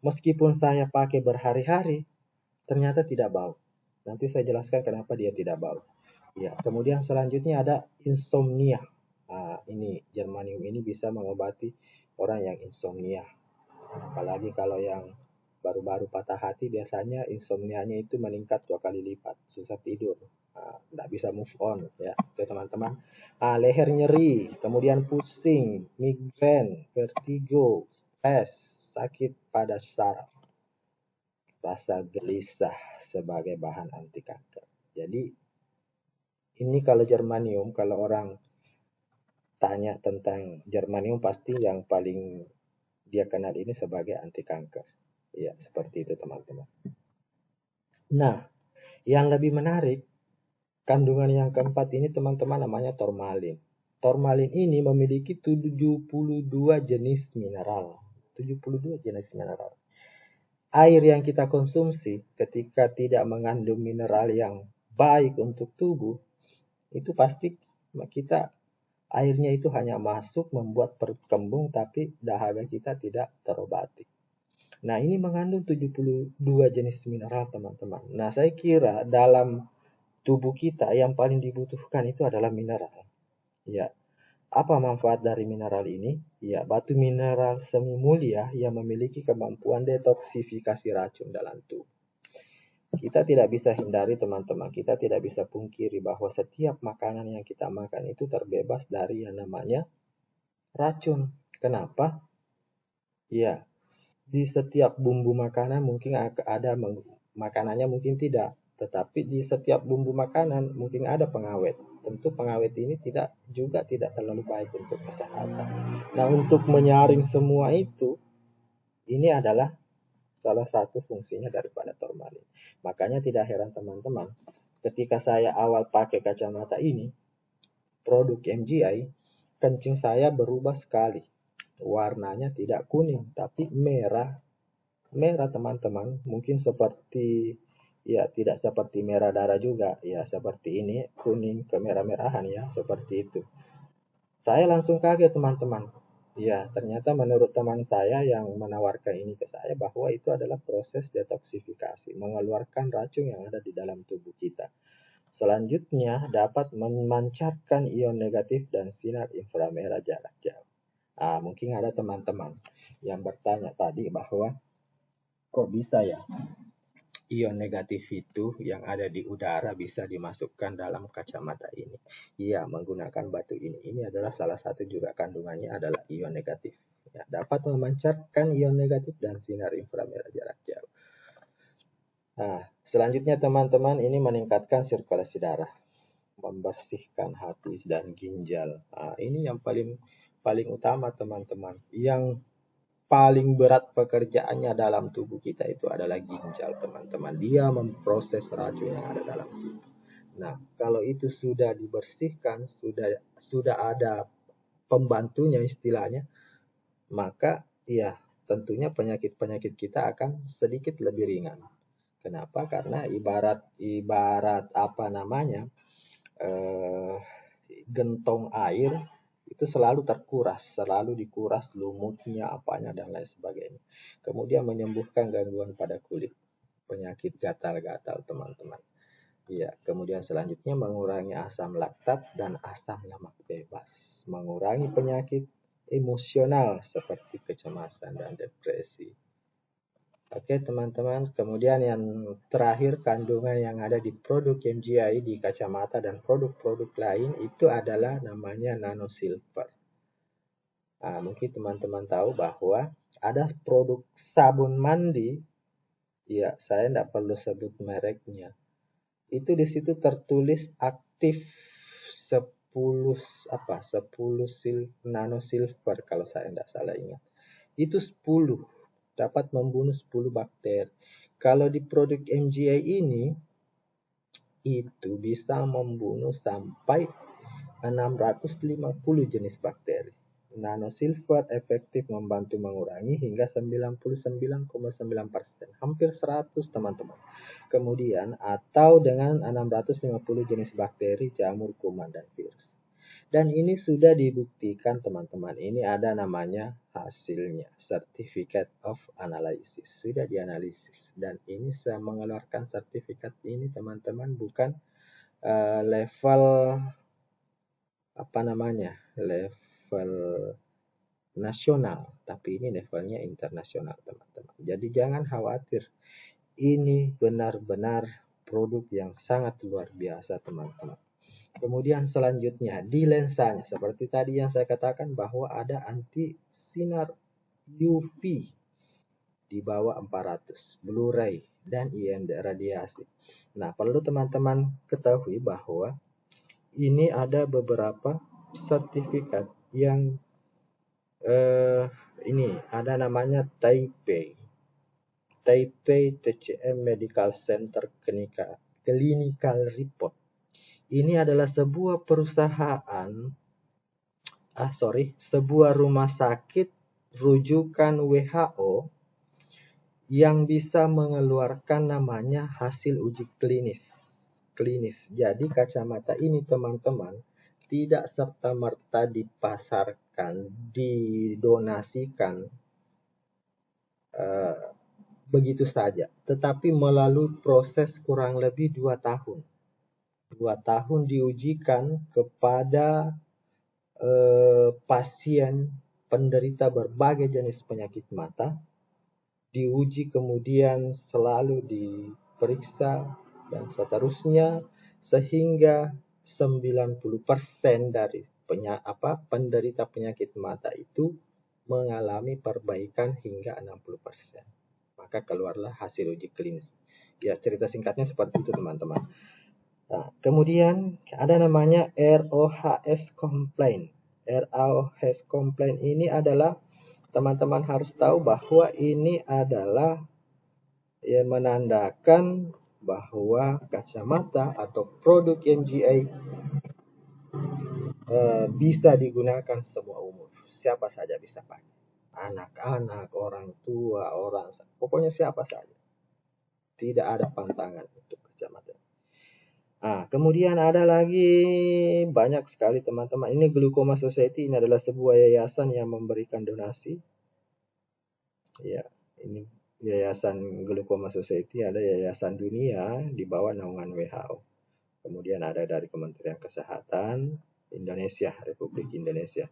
meskipun saya pakai berhari-hari, ternyata tidak bau. Nanti saya jelaskan kenapa dia tidak bau. Ya, kemudian selanjutnya ada insomnia. Nah, ini germanium ini bisa mengobati orang yang insomnia. Apalagi kalau yang baru-baru patah hati, biasanya insomnianya itu meningkat 2 kali lipat, susah tidur, tidak bisa move on ya, oke teman-teman. Leher nyeri, kemudian pusing, migrain, vertigo, stres, sakit pada saraf, rasa gelisah sebagai bahan anti kanker. Jadi ini kalau germanium, kalau orang tanya tentang germanium pasti yang paling dia kenal ini sebagai anti kanker. Ya, seperti itu teman-teman. Nah, yang lebih menarik, kandungan yang keempat ini teman-teman namanya tourmaline. Tourmaline ini memiliki 72 jenis mineral. 72 jenis mineral. Air yang kita konsumsi ketika tidak mengandung mineral yang baik untuk tubuh, itu pasti kita airnya itu hanya masuk membuat perut kembung tapi dahaga kita tidak terobati. Nah, ini mengandung 72 jenis mineral, teman-teman. Nah, saya kira dalam tubuh kita yang paling dibutuhkan itu adalah mineral. Ya, apa manfaat dari mineral ini? Ya, batu mineral semi mulia yang memiliki kemampuan detoksifikasi racun dalam tubuh. Kita tidak bisa hindari, teman-teman. Kita tidak bisa pungkiri bahwa setiap makanan yang kita makan itu terbebas dari yang namanya racun. Kenapa? Ya, di setiap bumbu makanan mungkin ada makanannya mungkin tidak, tetapi di setiap bumbu makanan mungkin ada pengawet. Tentu pengawet ini tidak terlalu baik untuk kesehatan. Nah, untuk menyaring semua itu, ini adalah salah satu fungsinya daripada tourmaline. Makanya tidak heran teman-teman, ketika saya awal pakai kacamata ini, produk MGI, kencing saya berubah sekali. Warnanya tidak kuning, tapi merah. Merah teman-teman, mungkin seperti, ya tidak seperti merah darah juga, ya seperti ini, kuning kemerah-merahan ya, seperti itu. Saya langsung kaget teman-teman. Ya, ternyata menurut teman saya yang menawarkan ini ke saya bahwa itu adalah proses detoksifikasi, mengeluarkan racun yang ada di dalam tubuh kita. Selanjutnya dapat memancarkan ion negatif dan sinar inframerah jarak jauh. Mungkin ada teman-teman yang bertanya tadi bahwa kok bisa ya ion negatif itu yang ada di udara bisa dimasukkan dalam kacamata ini. Iya, menggunakan batu ini. Ini adalah salah satu juga kandungannya adalah ion negatif. Ya, dapat memancarkan ion negatif dan sinar inframerah jarak jauh. Nah, selanjutnya teman-teman ini meningkatkan sirkulasi darah, membersihkan hati dan ginjal. Ini yang paling utama teman-teman. Yang paling berat pekerjaannya dalam tubuh kita itu adalah ginjal, teman-teman. Dia memproses racun yang ada dalam situ. Nah, kalau itu sudah dibersihkan, sudah ada pembantunya istilahnya, maka ya tentunya penyakit-penyakit kita akan sedikit lebih ringan. Kenapa? Karena ibarat apa namanya, gentong air itu selalu terkuras, selalu dikuras lumutnya, apanya dan lain sebagainya. Kemudian menyembuhkan gangguan pada kulit, penyakit gatal-gatal teman-teman. Ya, kemudian selanjutnya mengurangi asam laktat dan asam lemak bebas, mengurangi penyakit emosional seperti kecemasan dan depresi. Oke teman-teman, kemudian yang terakhir kandungan yang ada di produk MGI di kacamata dan produk-produk lain itu adalah namanya nanosilver. Nah, mungkin teman-teman tahu bahwa ada produk sabun mandi, ya saya tidak perlu sebut mereknya. Itu di situ tertulis aktif 10 nanosilver kalau saya tidak salah ingat. Itu 10 dapat membunuh 10 bakteri. Kalau di produk MGI ini itu bisa membunuh sampai 650 jenis bakteri. Nanosilver efektif membantu mengurangi hingga 99,9%, hampir 100 teman-teman. Kemudian atau dengan 650 jenis bakteri, jamur, kuman dan virus. Dan ini sudah dibuktikan teman-teman. Ini ada namanya hasilnya, Certificate of Analysis. Sudah dianalisis. Dan ini saya mengeluarkan sertifikat ini teman-teman bukan level level nasional, tapi ini levelnya internasional teman-teman. Jadi jangan khawatir. Ini benar-benar produk yang sangat luar biasa teman-teman. Kemudian selanjutnya di lensanya seperti tadi yang saya katakan bahwa ada anti sinar UV di bawah 400, Blu-ray dan IMD radiasi. Nah, perlu teman-teman ketahui bahwa ini ada beberapa sertifikat yang ini ada namanya Taipei TCM Medical Center Clinical Report. Ini adalah sebuah sebuah rumah sakit rujukan WHO yang bisa mengeluarkan namanya hasil uji klinis. Jadi kacamata ini teman-teman tidak serta-merta dipasarkan, didonasikan begitu saja, tetapi melalui proses kurang lebih 2 tahun. 2 tahun diujikan kepada pasien penderita berbagai jenis penyakit mata, diuji kemudian selalu diperiksa dan seterusnya sehingga 90% dari penderita penyakit mata itu mengalami perbaikan hingga 60%. Maka keluarlah hasil uji klinis. Ya, cerita singkatnya seperti itu teman-teman. Nah, kemudian ada namanya ROHS complaint. ROHS complaint ini adalah teman-teman harus tahu bahwa ini adalah yang menandakan bahwa kacamata atau produk MGI bisa digunakan semua umur. Siapa saja bisa pakai. Anak-anak, orang tua, pokoknya siapa saja. Tidak ada pantangan untuk kacamata. Nah, kemudian ada lagi banyak sekali teman-teman. Ini Glaucoma Society, ini adalah sebuah yayasan yang memberikan donasi. Ya, ini Yayasan Glaucoma Society, ada yayasan dunia di bawah naungan WHO. Kemudian ada dari Kementerian Kesehatan Indonesia, Republik Indonesia.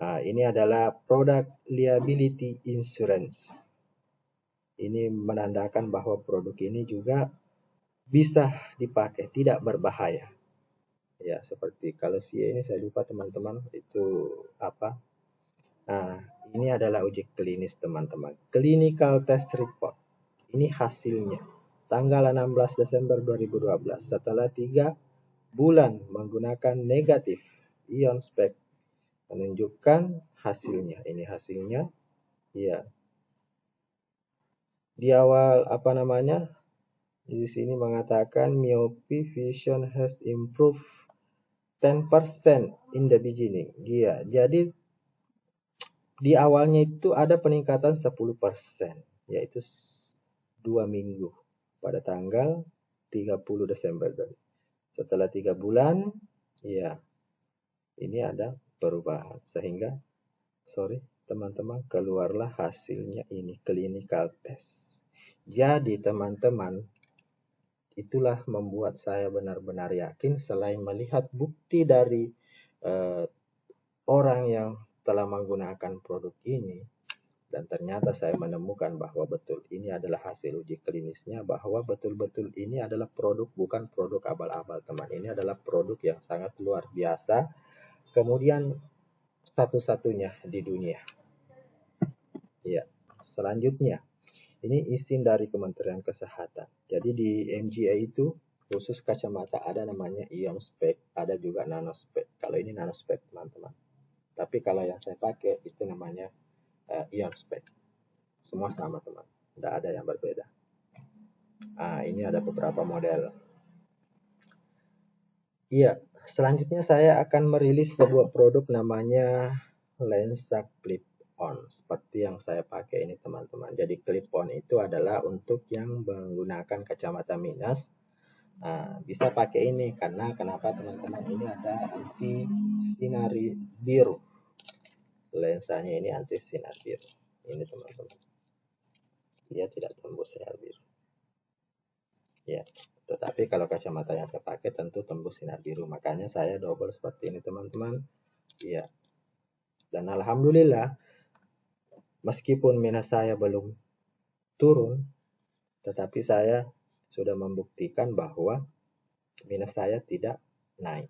Nah, ini adalah Product Liability Insurance. Ini menandakan bahwa produk ini juga bisa dipakai, tidak berbahaya. Ya, seperti kalau ini saya lupa teman-teman itu apa. Nah, ini adalah uji klinis teman-teman. Clinical Test Report. Ini hasilnya. Tanggal 16 Desember 2012. Setelah 3 bulan menggunakan negatif ion spec. Menunjukkan hasilnya. Ini hasilnya. Ya. Di awal di sini mengatakan myopia vision has improved 10% in the beginning. Jadi di awalnya itu ada peningkatan 10%, yaitu 2 minggu pada tanggal 30 Desember. Setelah 3 bulan, ya ini ada perubahan. Sehingga, teman-teman, keluarlah hasilnya ini, clinical test. Jadi teman-teman, itulah membuat saya benar-benar yakin selain melihat bukti dari orang yang telah menggunakan produk ini, dan ternyata saya menemukan bahwa betul ini adalah hasil uji klinisnya, bahwa betul-betul ini adalah produk, bukan produk abal-abal teman. Ini adalah produk yang sangat luar biasa, kemudian satu-satunya di dunia. Ya, selanjutnya ini izin dari Kementerian Kesehatan. Jadi di MGA itu khusus kacamata ada namanya Ion Spec, ada juga Nano Spec. Kalau ini Nano Spec teman-teman. Tapi kalau yang saya pakai itu namanya Ion Spec. Semua sama teman, tidak ada yang berbeda. Ini ada beberapa model. Iya, selanjutnya saya akan merilis sebuah produk namanya lensa clip on, seperti yang saya pakai ini teman-teman. Jadi clip on itu adalah untuk yang menggunakan kacamata minus. Bisa pakai ini karena kenapa teman-teman, ini ada anti sinar biru. Lensanya ini anti sinar biru. Ini teman-teman, dia tidak tembus sinar biru. Ya, tetapi kalau kacamata yang saya pakai tentu tembus sinar biru. Makanya saya double seperti ini teman-teman. Ya, dan alhamdulillah meskipun minus saya belum turun, tetapi saya sudah membuktikan bahwa minus saya tidak naik.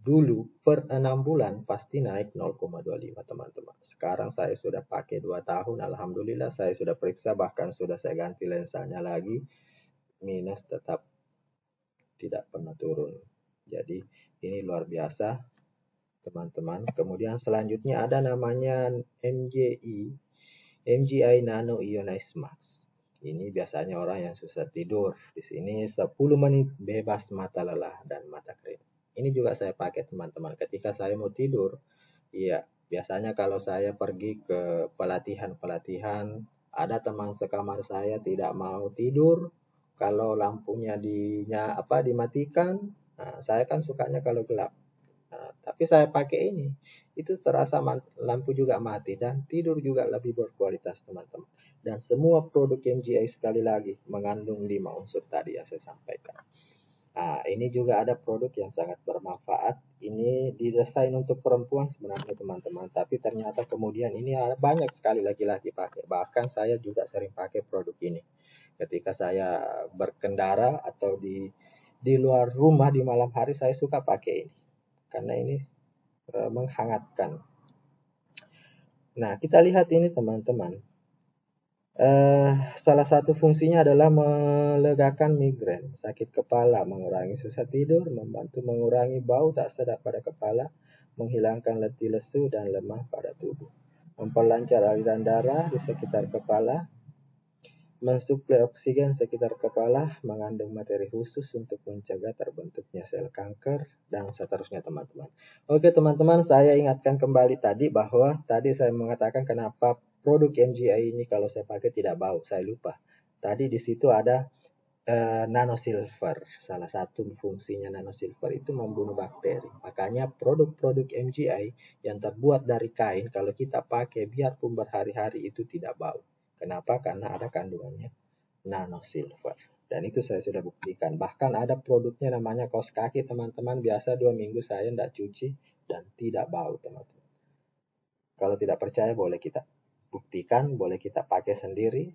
Dulu per 6 bulan pasti naik 0,25 teman-teman. Sekarang saya sudah pakai 2 tahun. Alhamdulillah saya sudah periksa, bahkan sudah saya ganti lensanya lagi. Minus tetap tidak pernah turun. Jadi ini luar biasa teman-teman. Kemudian selanjutnya ada namanya MGI Nano Ionize Max. Ini biasanya orang yang susah tidur. Di sini 10 menit bebas mata lelah dan mata kering. Ini juga saya pakai teman-teman ketika saya mau tidur. Iya, biasanya kalau saya pergi ke pelatihan-pelatihan, ada teman sekamar saya tidak mau tidur kalau lampunya dimatikan. Saya kan sukanya kalau gelap. Tapi saya pakai ini, itu terasa lampu juga mati dan tidur juga lebih berkualitas teman-teman. Dan semua produk MGI sekali lagi mengandung 5 unsur tadi yang saya sampaikan. Ini juga ada produk yang sangat bermanfaat. Ini didesain untuk perempuan sebenarnya teman-teman, tapi ternyata kemudian ini banyak sekali laki-laki pakai. Bahkan saya juga sering pakai produk ini ketika saya berkendara atau di luar rumah di malam hari. Saya suka pakai ini karena ini menghangatkan. Nah, kita lihat ini teman-teman. Salah satu fungsinya adalah melegakan migrain, sakit kepala, mengurangi susah tidur, membantu mengurangi bau tak sedap pada kepala, menghilangkan letih lesu dan lemah pada tubuh, memperlancar aliran darah di sekitar kepala, mensuplai oksigen sekitar kepala, mengandung materi khusus untuk mencegah terbentuknya sel kanker, dan seterusnya teman-teman. Oke teman-teman, saya ingatkan kembali tadi bahwa tadi saya mengatakan kenapa produk MGI ini kalau saya pakai tidak bau. Saya lupa. Tadi di situ ada nano silver. Salah satu fungsinya nano silver itu membunuh bakteri. Makanya produk-produk MGI yang terbuat dari kain kalau kita pakai biarpun berhari-hari itu tidak bau. Kenapa? Karena ada kandungannya nano silver. Dan itu saya sudah buktikan. Bahkan ada produknya namanya kaos kaki teman-teman. Biasa 2 minggu saya tidak cuci dan tidak bau teman-teman. Kalau tidak percaya boleh kita buktikan, boleh kita pakai sendiri.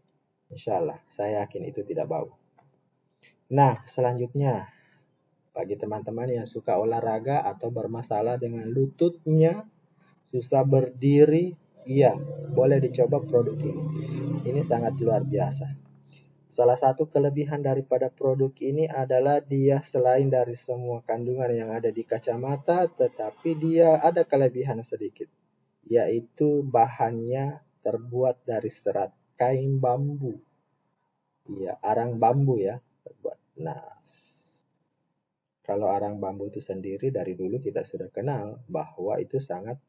Insya Allah, saya yakin itu tidak bau. Nah, selanjutnya, bagi teman-teman yang suka olahraga atau bermasalah dengan lututnya, susah berdiri, iya, boleh dicoba produk ini. Ini sangat luar biasa. Salah satu kelebihan daripada produk ini adalah dia selain dari semua kandungan yang ada di kacamata, tetapi dia ada kelebihan sedikit, yaitu bahannya terbuat dari serat kain bambu. Iya, arang bambu ya terbuat. Nah, kalau arang bambu itu sendiri dari dulu kita sudah kenal bahwa itu sangat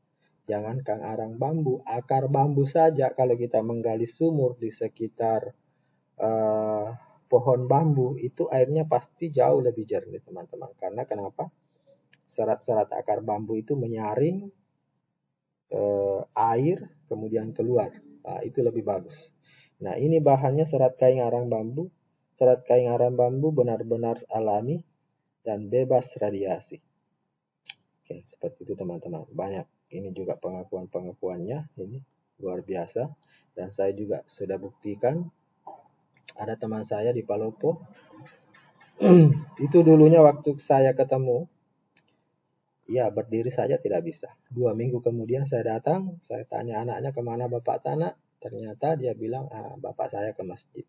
Jangankan arang bambu, akar bambu saja kalau kita menggali sumur di sekitar eh, pohon bambu itu airnya pasti jauh lebih jernih teman-teman. Karena kenapa? Serat-serat akar bambu itu menyaring air kemudian keluar. Nah, itu lebih bagus. Nah, ini bahannya serat kain arang bambu. Serat kain arang bambu benar-benar alami dan bebas radiasi. Oke, seperti itu teman-teman. Banyak. Ini juga pengakuan-pengakuannya. Ini luar biasa. Dan saya juga sudah buktikan. Ada teman saya di Palopo. Itu dulunya waktu saya ketemu. Ya, berdiri saja tidak bisa. 2 minggu kemudian saya datang. Saya tanya anaknya kemana bapak tanah. Ternyata dia bilang, bapak saya ke masjid.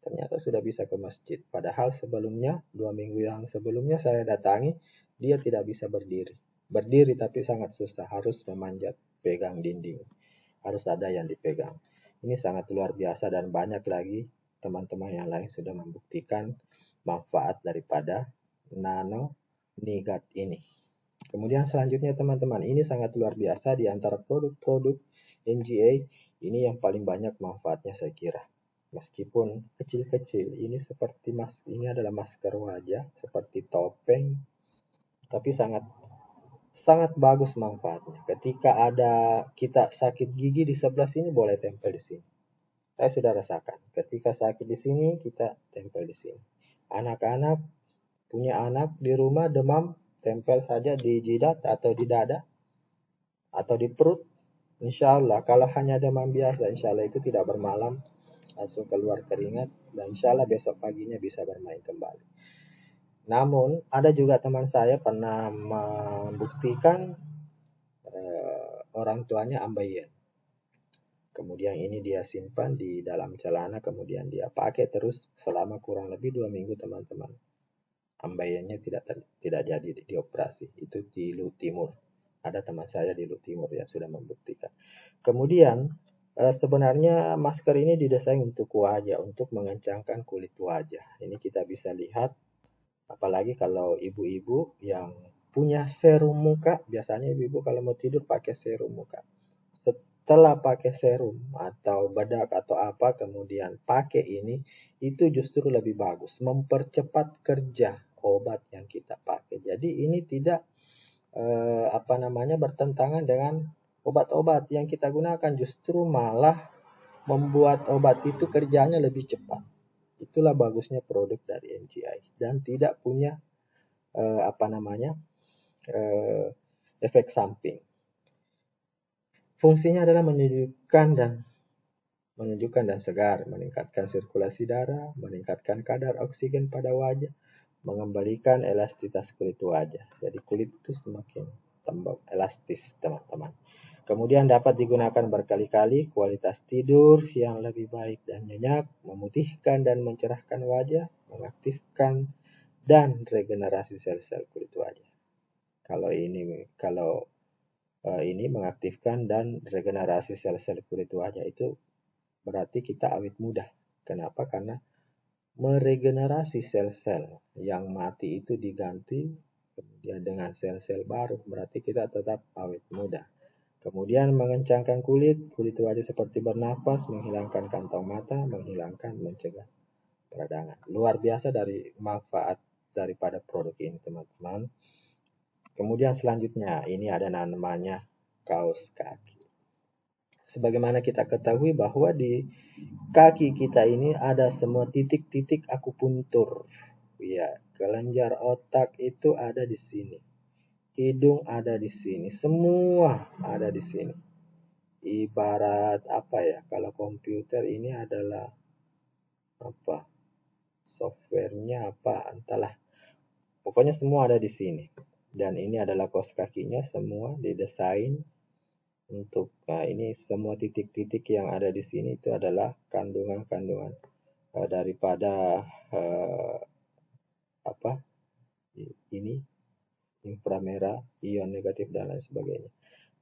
Ternyata sudah bisa ke masjid. Padahal sebelumnya, 2 minggu yang sebelumnya saya datangi, dia tidak bisa berdiri. Berdiri tapi sangat susah, harus memanjat, pegang dinding. Harus ada yang dipegang. Ini sangat luar biasa dan banyak lagi teman-teman yang lain sudah membuktikan manfaat daripada nano nigat ini. Kemudian selanjutnya teman-teman, ini sangat luar biasa di antara produk-produk NGA, ini yang paling banyak manfaatnya saya kira. Meskipun kecil-kecil, ini seperti ini adalah masker wajah, seperti topeng, tapi sangat sangat bagus manfaatnya. Ketika ada kita sakit gigi di sebelah sini, boleh tempel di sini. Saya sudah rasakan. Ketika sakit di sini, kita tempel di sini. Anak-anak punya anak di rumah demam, tempel saja di jidat atau di dada atau di perut. Insya Allah, kalau hanya demam biasa, insya Allah itu tidak bermalam, langsung keluar keringat, dan insya Allah besok paginya bisa bermain kembali. Namun, ada juga teman saya pernah membuktikan orang tuanya ambeien. Kemudian ini dia simpan di dalam celana, kemudian dia pakai terus selama kurang lebih 2 minggu teman-teman. Ambaiannya tidak jadi dioperasi. Itu di Lu Timur. Ada teman saya di Lu Timur yang sudah membuktikan. Kemudian sebenarnya masker ini didesain untuk wajah, untuk mengencangkan kulit wajah. Ini kita bisa lihat, apalagi kalau ibu-ibu yang punya serum muka, biasanya ibu-ibu kalau mau tidur pakai serum muka. Setelah pakai serum atau bedak atau apa, kemudian pakai ini, itu justru lebih bagus, mempercepat kerja obat yang kita pakai. Jadi ini tidak bertentangan dengan obat-obat yang kita gunakan, justru malah membuat obat itu kerjanya lebih cepat. Itulah bagusnya produk dari NGI dan tidak punya efek samping. Fungsinya adalah menyejukkan dan segar, meningkatkan sirkulasi darah, meningkatkan kadar oksigen pada wajah, mengembalikan elastisitas kulit wajah. Jadi kulit itu semakin tambah elastis, teman-teman. Kemudian dapat digunakan berkali-kali, kualitas tidur yang lebih baik dan nyenyak, memutihkan dan mencerahkan wajah, mengaktifkan dan regenerasi sel-sel kulit wajah. Kalau ini mengaktifkan dan regenerasi sel-sel kulit wajah, itu berarti kita awet muda. Kenapa? Karena meregenerasi sel-sel yang mati itu diganti kemudian dengan sel-sel baru, berarti kita tetap awet muda. Kemudian mengencangkan kulit wajah seperti bernafas, menghilangkan kantong mata, mencegah peradangan. Luar biasa dari manfaat daripada produk ini, teman-teman. Kemudian selanjutnya, ini ada namanya kaos kaki. Sebagaimana kita ketahui bahwa di kaki kita ini ada semua titik-titik akupuntur. Ya, kelenjar otak itu ada di sini. Hidung ada di sini. Semua ada di sini. Ibarat kalau komputer ini adalah softwarenya entahlah. Pokoknya semua ada di sini. Dan ini adalah kaos kakinya, semua didesain untuk ini semua titik-titik yang ada di sini itu adalah kandungan-kandungan daripada ini inframerah, ion negatif dan lain sebagainya.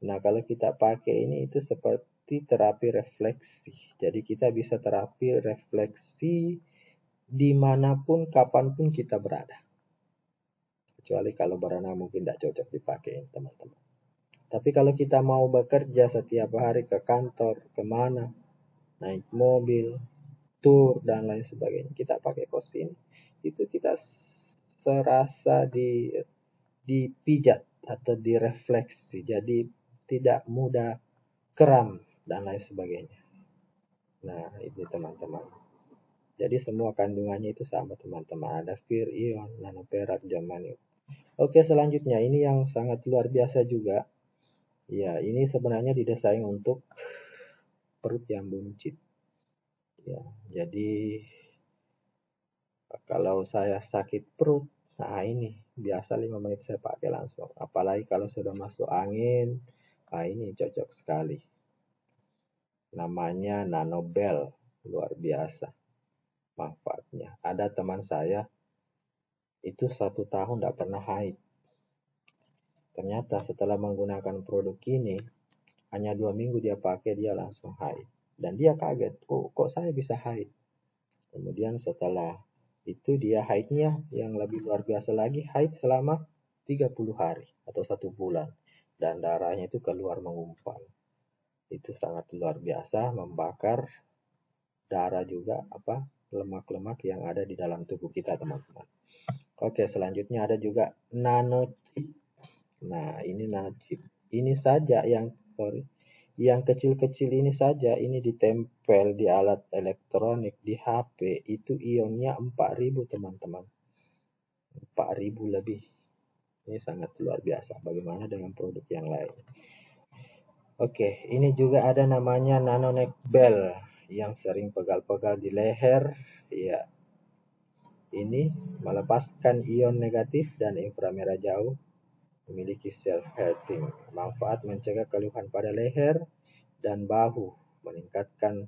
Nah, kalau kita pakai ini itu seperti terapi refleksi. Jadi kita bisa terapi refleksi dimanapun, kapanpun kita berada. Kecuali kalau berenang mungkin tidak cocok dipakai, teman-teman. Tapi kalau kita mau bekerja setiap hari ke kantor, kemana, naik mobil, tur, dan lain sebagainya, kita pakai kos ini. Itu kita serasa dipijat atau direfleksi. Jadi tidak mudah kram dan lain sebagainya. Nah, ini teman-teman. Jadi semua kandungannya itu sama teman-teman. Ada Vir, ion, nanoperak, germanium. Oke, selanjutnya ini yang sangat luar biasa juga. Ya, ini sebenarnya didesain untuk perut yang buncit. Ya, jadi kalau saya sakit perut, nah ini biasa 5 menit saya pakai langsung. Apalagi kalau sudah masuk angin, nah ini cocok sekali. Namanya Nanobel, luar biasa manfaatnya. Ada teman saya itu 1 tahun tidak pernah haid. Ternyata setelah menggunakan produk ini, hanya 2 minggu dia pakai, dia langsung haid. Dan dia kaget, oh kok saya bisa haid? Kemudian setelah itu dia haidnya yang lebih luar biasa lagi, haid selama 30 hari atau 1 bulan. Dan darahnya itu keluar menggumpal. Itu sangat luar biasa, membakar darah juga, lemak-lemak yang ada di dalam tubuh kita, teman-teman. Oke, selanjutnya ada juga nanochip. Nah, ini nanochip. Ini saja yang kecil-kecil ini saja, ini ditempel di alat elektronik, di HP, itu ionnya 4000 teman-teman. 4000 lebih. Ini sangat luar biasa. Bagaimana dengan produk yang lain? Oke, ini juga ada namanya Nanoneck Bell yang sering pegal-pegal di leher. Ya, ini melepaskan ion negatif dan inframerah jauh. Memiliki self-heating. Manfaat mencegah keluhan pada leher dan bahu, meningkatkan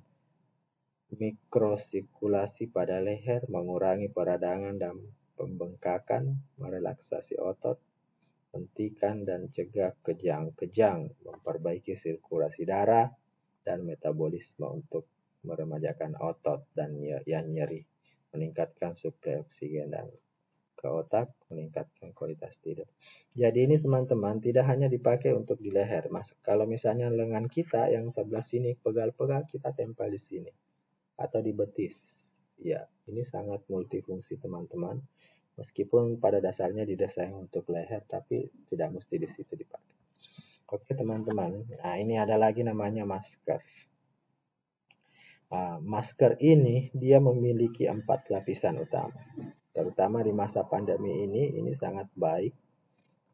mikrosirkulasi pada leher, mengurangi peradangan dan pembengkakan, merelaksasi otot, hentikan dan cegah kejang-kejang, memperbaiki sirkulasi darah dan metabolisme untuk meremajakan otot dan yang nyeri, meningkatkan suplai oksigen dan ke otak, meningkatkan kualitas tidur. Jadi ini teman-teman tidak hanya dipakai untuk di leher, Mas. Kalau misalnya lengan kita yang sebelah sini pegal-pegal, kita tempel di sini atau di betis. Ya, ini sangat multifungsi teman-teman. Meskipun pada dasarnya didesain untuk leher, tapi tidak mesti di situ dipakai. Oke teman-teman, nah ini ada lagi namanya masker. Masker ini dia memiliki 4 lapisan utama. Terutama di masa pandemi ini sangat baik.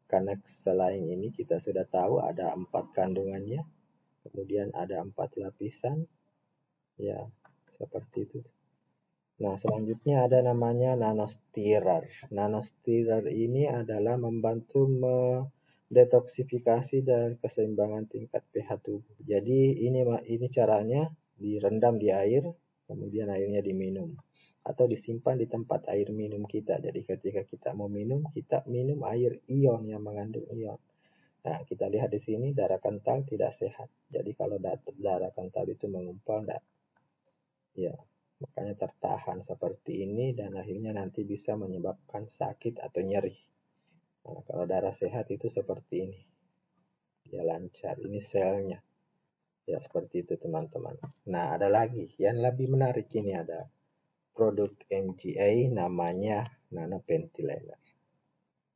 Karena selain ini kita sudah tahu ada 4 kandungannya. Kemudian ada 4 lapisan. Ya, seperti itu. Nah, selanjutnya ada namanya nanostirer. Nanostirer ini adalah membantu mendetoksifikasi dan keseimbangan tingkat pH tubuh. Jadi ini caranya direndam di air, kemudian airnya diminum atau disimpan di tempat air minum kita. Jadi ketika kita mau minum, kita minum air ion yang mengandung ion. Nah, kita lihat di sini darah kental tidak sehat. Jadi kalau darah kental itu mengumpal, ya, makanya tertahan seperti ini dan akhirnya nanti bisa menyebabkan sakit atau nyeri. Nah, kalau darah sehat itu seperti ini. Ya lancar, ini selnya. Ya seperti itu teman-teman. Nah, ada lagi yang lebih menarik, ini ada produk MGA namanya Nanopentylator.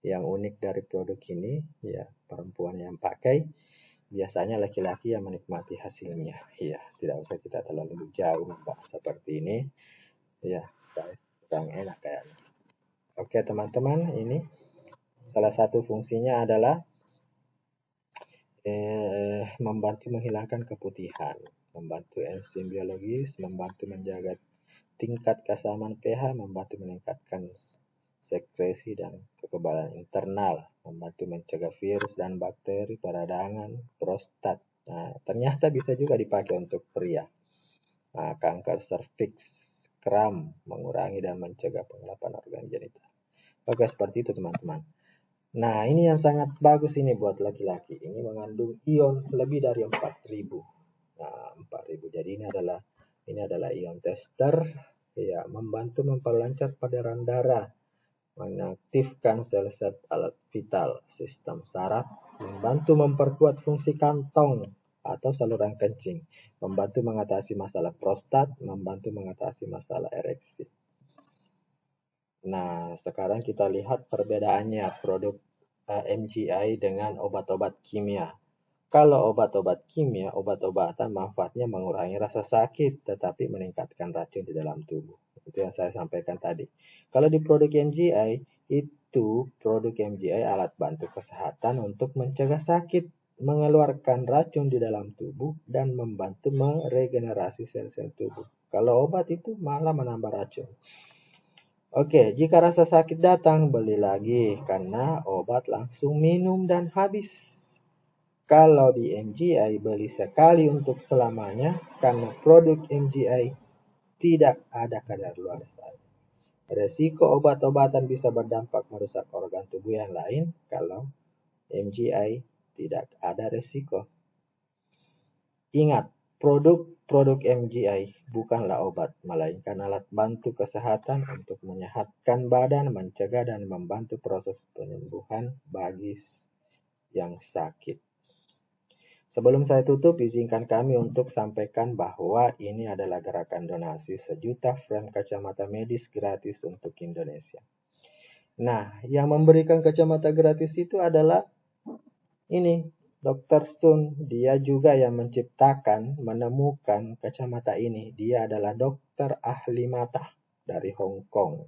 Yang unik dari produk ini, ya perempuan yang pakai, biasanya laki-laki yang menikmati hasilnya. Ya, tidak usah kita terlalu jauh membahas seperti ini. Ya, kurang enak kayaknya. Oke teman-teman, ini salah satu fungsinya adalah membantu menghilangkan keputihan, membantu enzim biologis, membantu menjaga tingkat keasaman pH, membantu meningkatkan sekresi dan kekebalan internal, membantu mencegah virus dan bakteri, peradangan, prostat. Nah, ternyata bisa juga dipakai untuk pria. Nah, kanker serviks, kram, mengurangi dan mencegah pengelapan organ genital. Oke, seperti itu teman-teman. Nah, ini yang sangat bagus ini buat laki-laki. Ini mengandung ion lebih dari 4000. Nah, 4000. Jadi ini adalah ion tester, ya, membantu memperlancar peredaran darah, mengaktifkan sel-sel alat vital, sistem saraf, membantu memperkuat fungsi kantong atau saluran kencing, membantu mengatasi masalah prostat, membantu mengatasi masalah ereksi. Nah, sekarang kita lihat perbedaannya produk MGI dengan obat-obat kimia. Kalau obat-obat kimia, obat-obatan manfaatnya mengurangi rasa sakit, tetapi meningkatkan racun di dalam tubuh. Itu yang saya sampaikan tadi. Kalau di produk MGI, itu produk MGI alat bantu kesehatan untuk mencegah sakit, mengeluarkan racun di dalam tubuh, dan membantu meregenerasi sel-sel tubuh. Kalau obat itu malah menambah racun. Oke, jika rasa sakit datang, beli lagi karena obat langsung minum dan habis. Kalau di MGI, beli sekali untuk selamanya karena produk MGI tidak ada kadaluarsa. Resiko obat-obatan bisa berdampak merusak organ tubuh yang lain. Kalau MGI tidak ada resiko. Ingat, produk MGI bukanlah obat, melainkan alat bantu kesehatan untuk menyehatkan badan, mencegah dan membantu proses penyembuhan bagi yang sakit. Sebelum saya tutup, izinkan kami untuk sampaikan bahwa ini adalah gerakan donasi 1 juta frame kacamata medis gratis untuk Indonesia. Nah, yang memberikan kacamata gratis itu adalah ini, Dr. Sun. Dia juga yang menciptakan, menemukan kacamata ini. Dia adalah dokter ahli mata dari Hong Kong.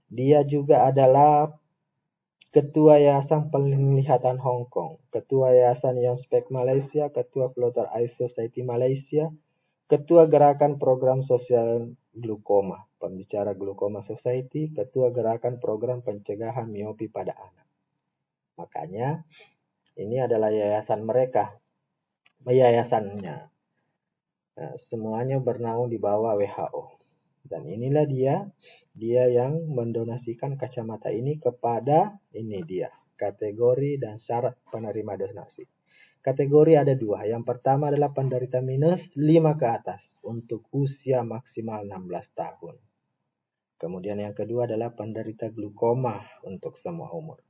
Dia juga adalah Ketua Yayasan Penglihatan Hong Kong, Ketua Yayasan Yonspek Malaysia, Ketua Floater Eye Society Malaysia, Ketua Gerakan Program Sosial Glukoma, Pembicara Glukoma Society, Ketua Gerakan Program Pencegahan Miopi pada Anak. Makanya ini adalah yayasan mereka, yayasannya. Nah, semuanya bernaung di bawah WHO. Dan inilah dia yang mendonasikan kacamata ini kepada, ini dia, kategori dan syarat penerima donasi. Kategori ada 2. Yang pertama adalah penderita minus 5 ke atas untuk usia maksimal 16 tahun. Kemudian yang kedua adalah penderita glukoma untuk semua umur.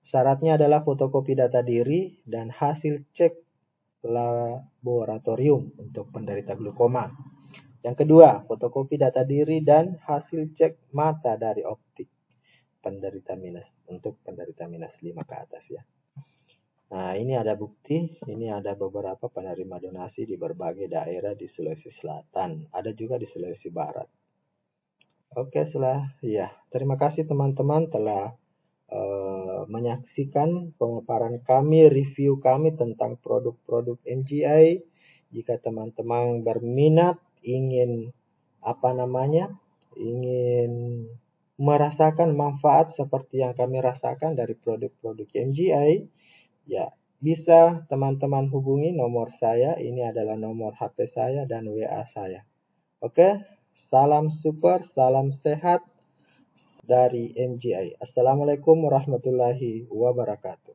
Syaratnya adalah fotokopi data diri dan hasil cek laboratorium untuk penderita glukoma. Yang kedua, fotokopi data diri dan hasil cek mata dari optik penderita minus, untuk penderita minus 5 ke atas ya. Nah, ini ada bukti, ini ada beberapa penerima donasi di berbagai daerah di Sulawesi Selatan, ada juga di Sulawesi Barat. Oke, terima kasih teman-teman telah menyaksikan pemaparan kami, review kami tentang produk-produk MGI. Jika teman-teman berminat, ingin ingin merasakan manfaat seperti yang kami rasakan dari produk-produk MGI, ya bisa teman-teman hubungi nomor saya. Ini adalah nomor HP saya dan WA saya. Oke, salam super, salam sehat dari MGI. Assalamualaikum warahmatullahi wabarakatuh.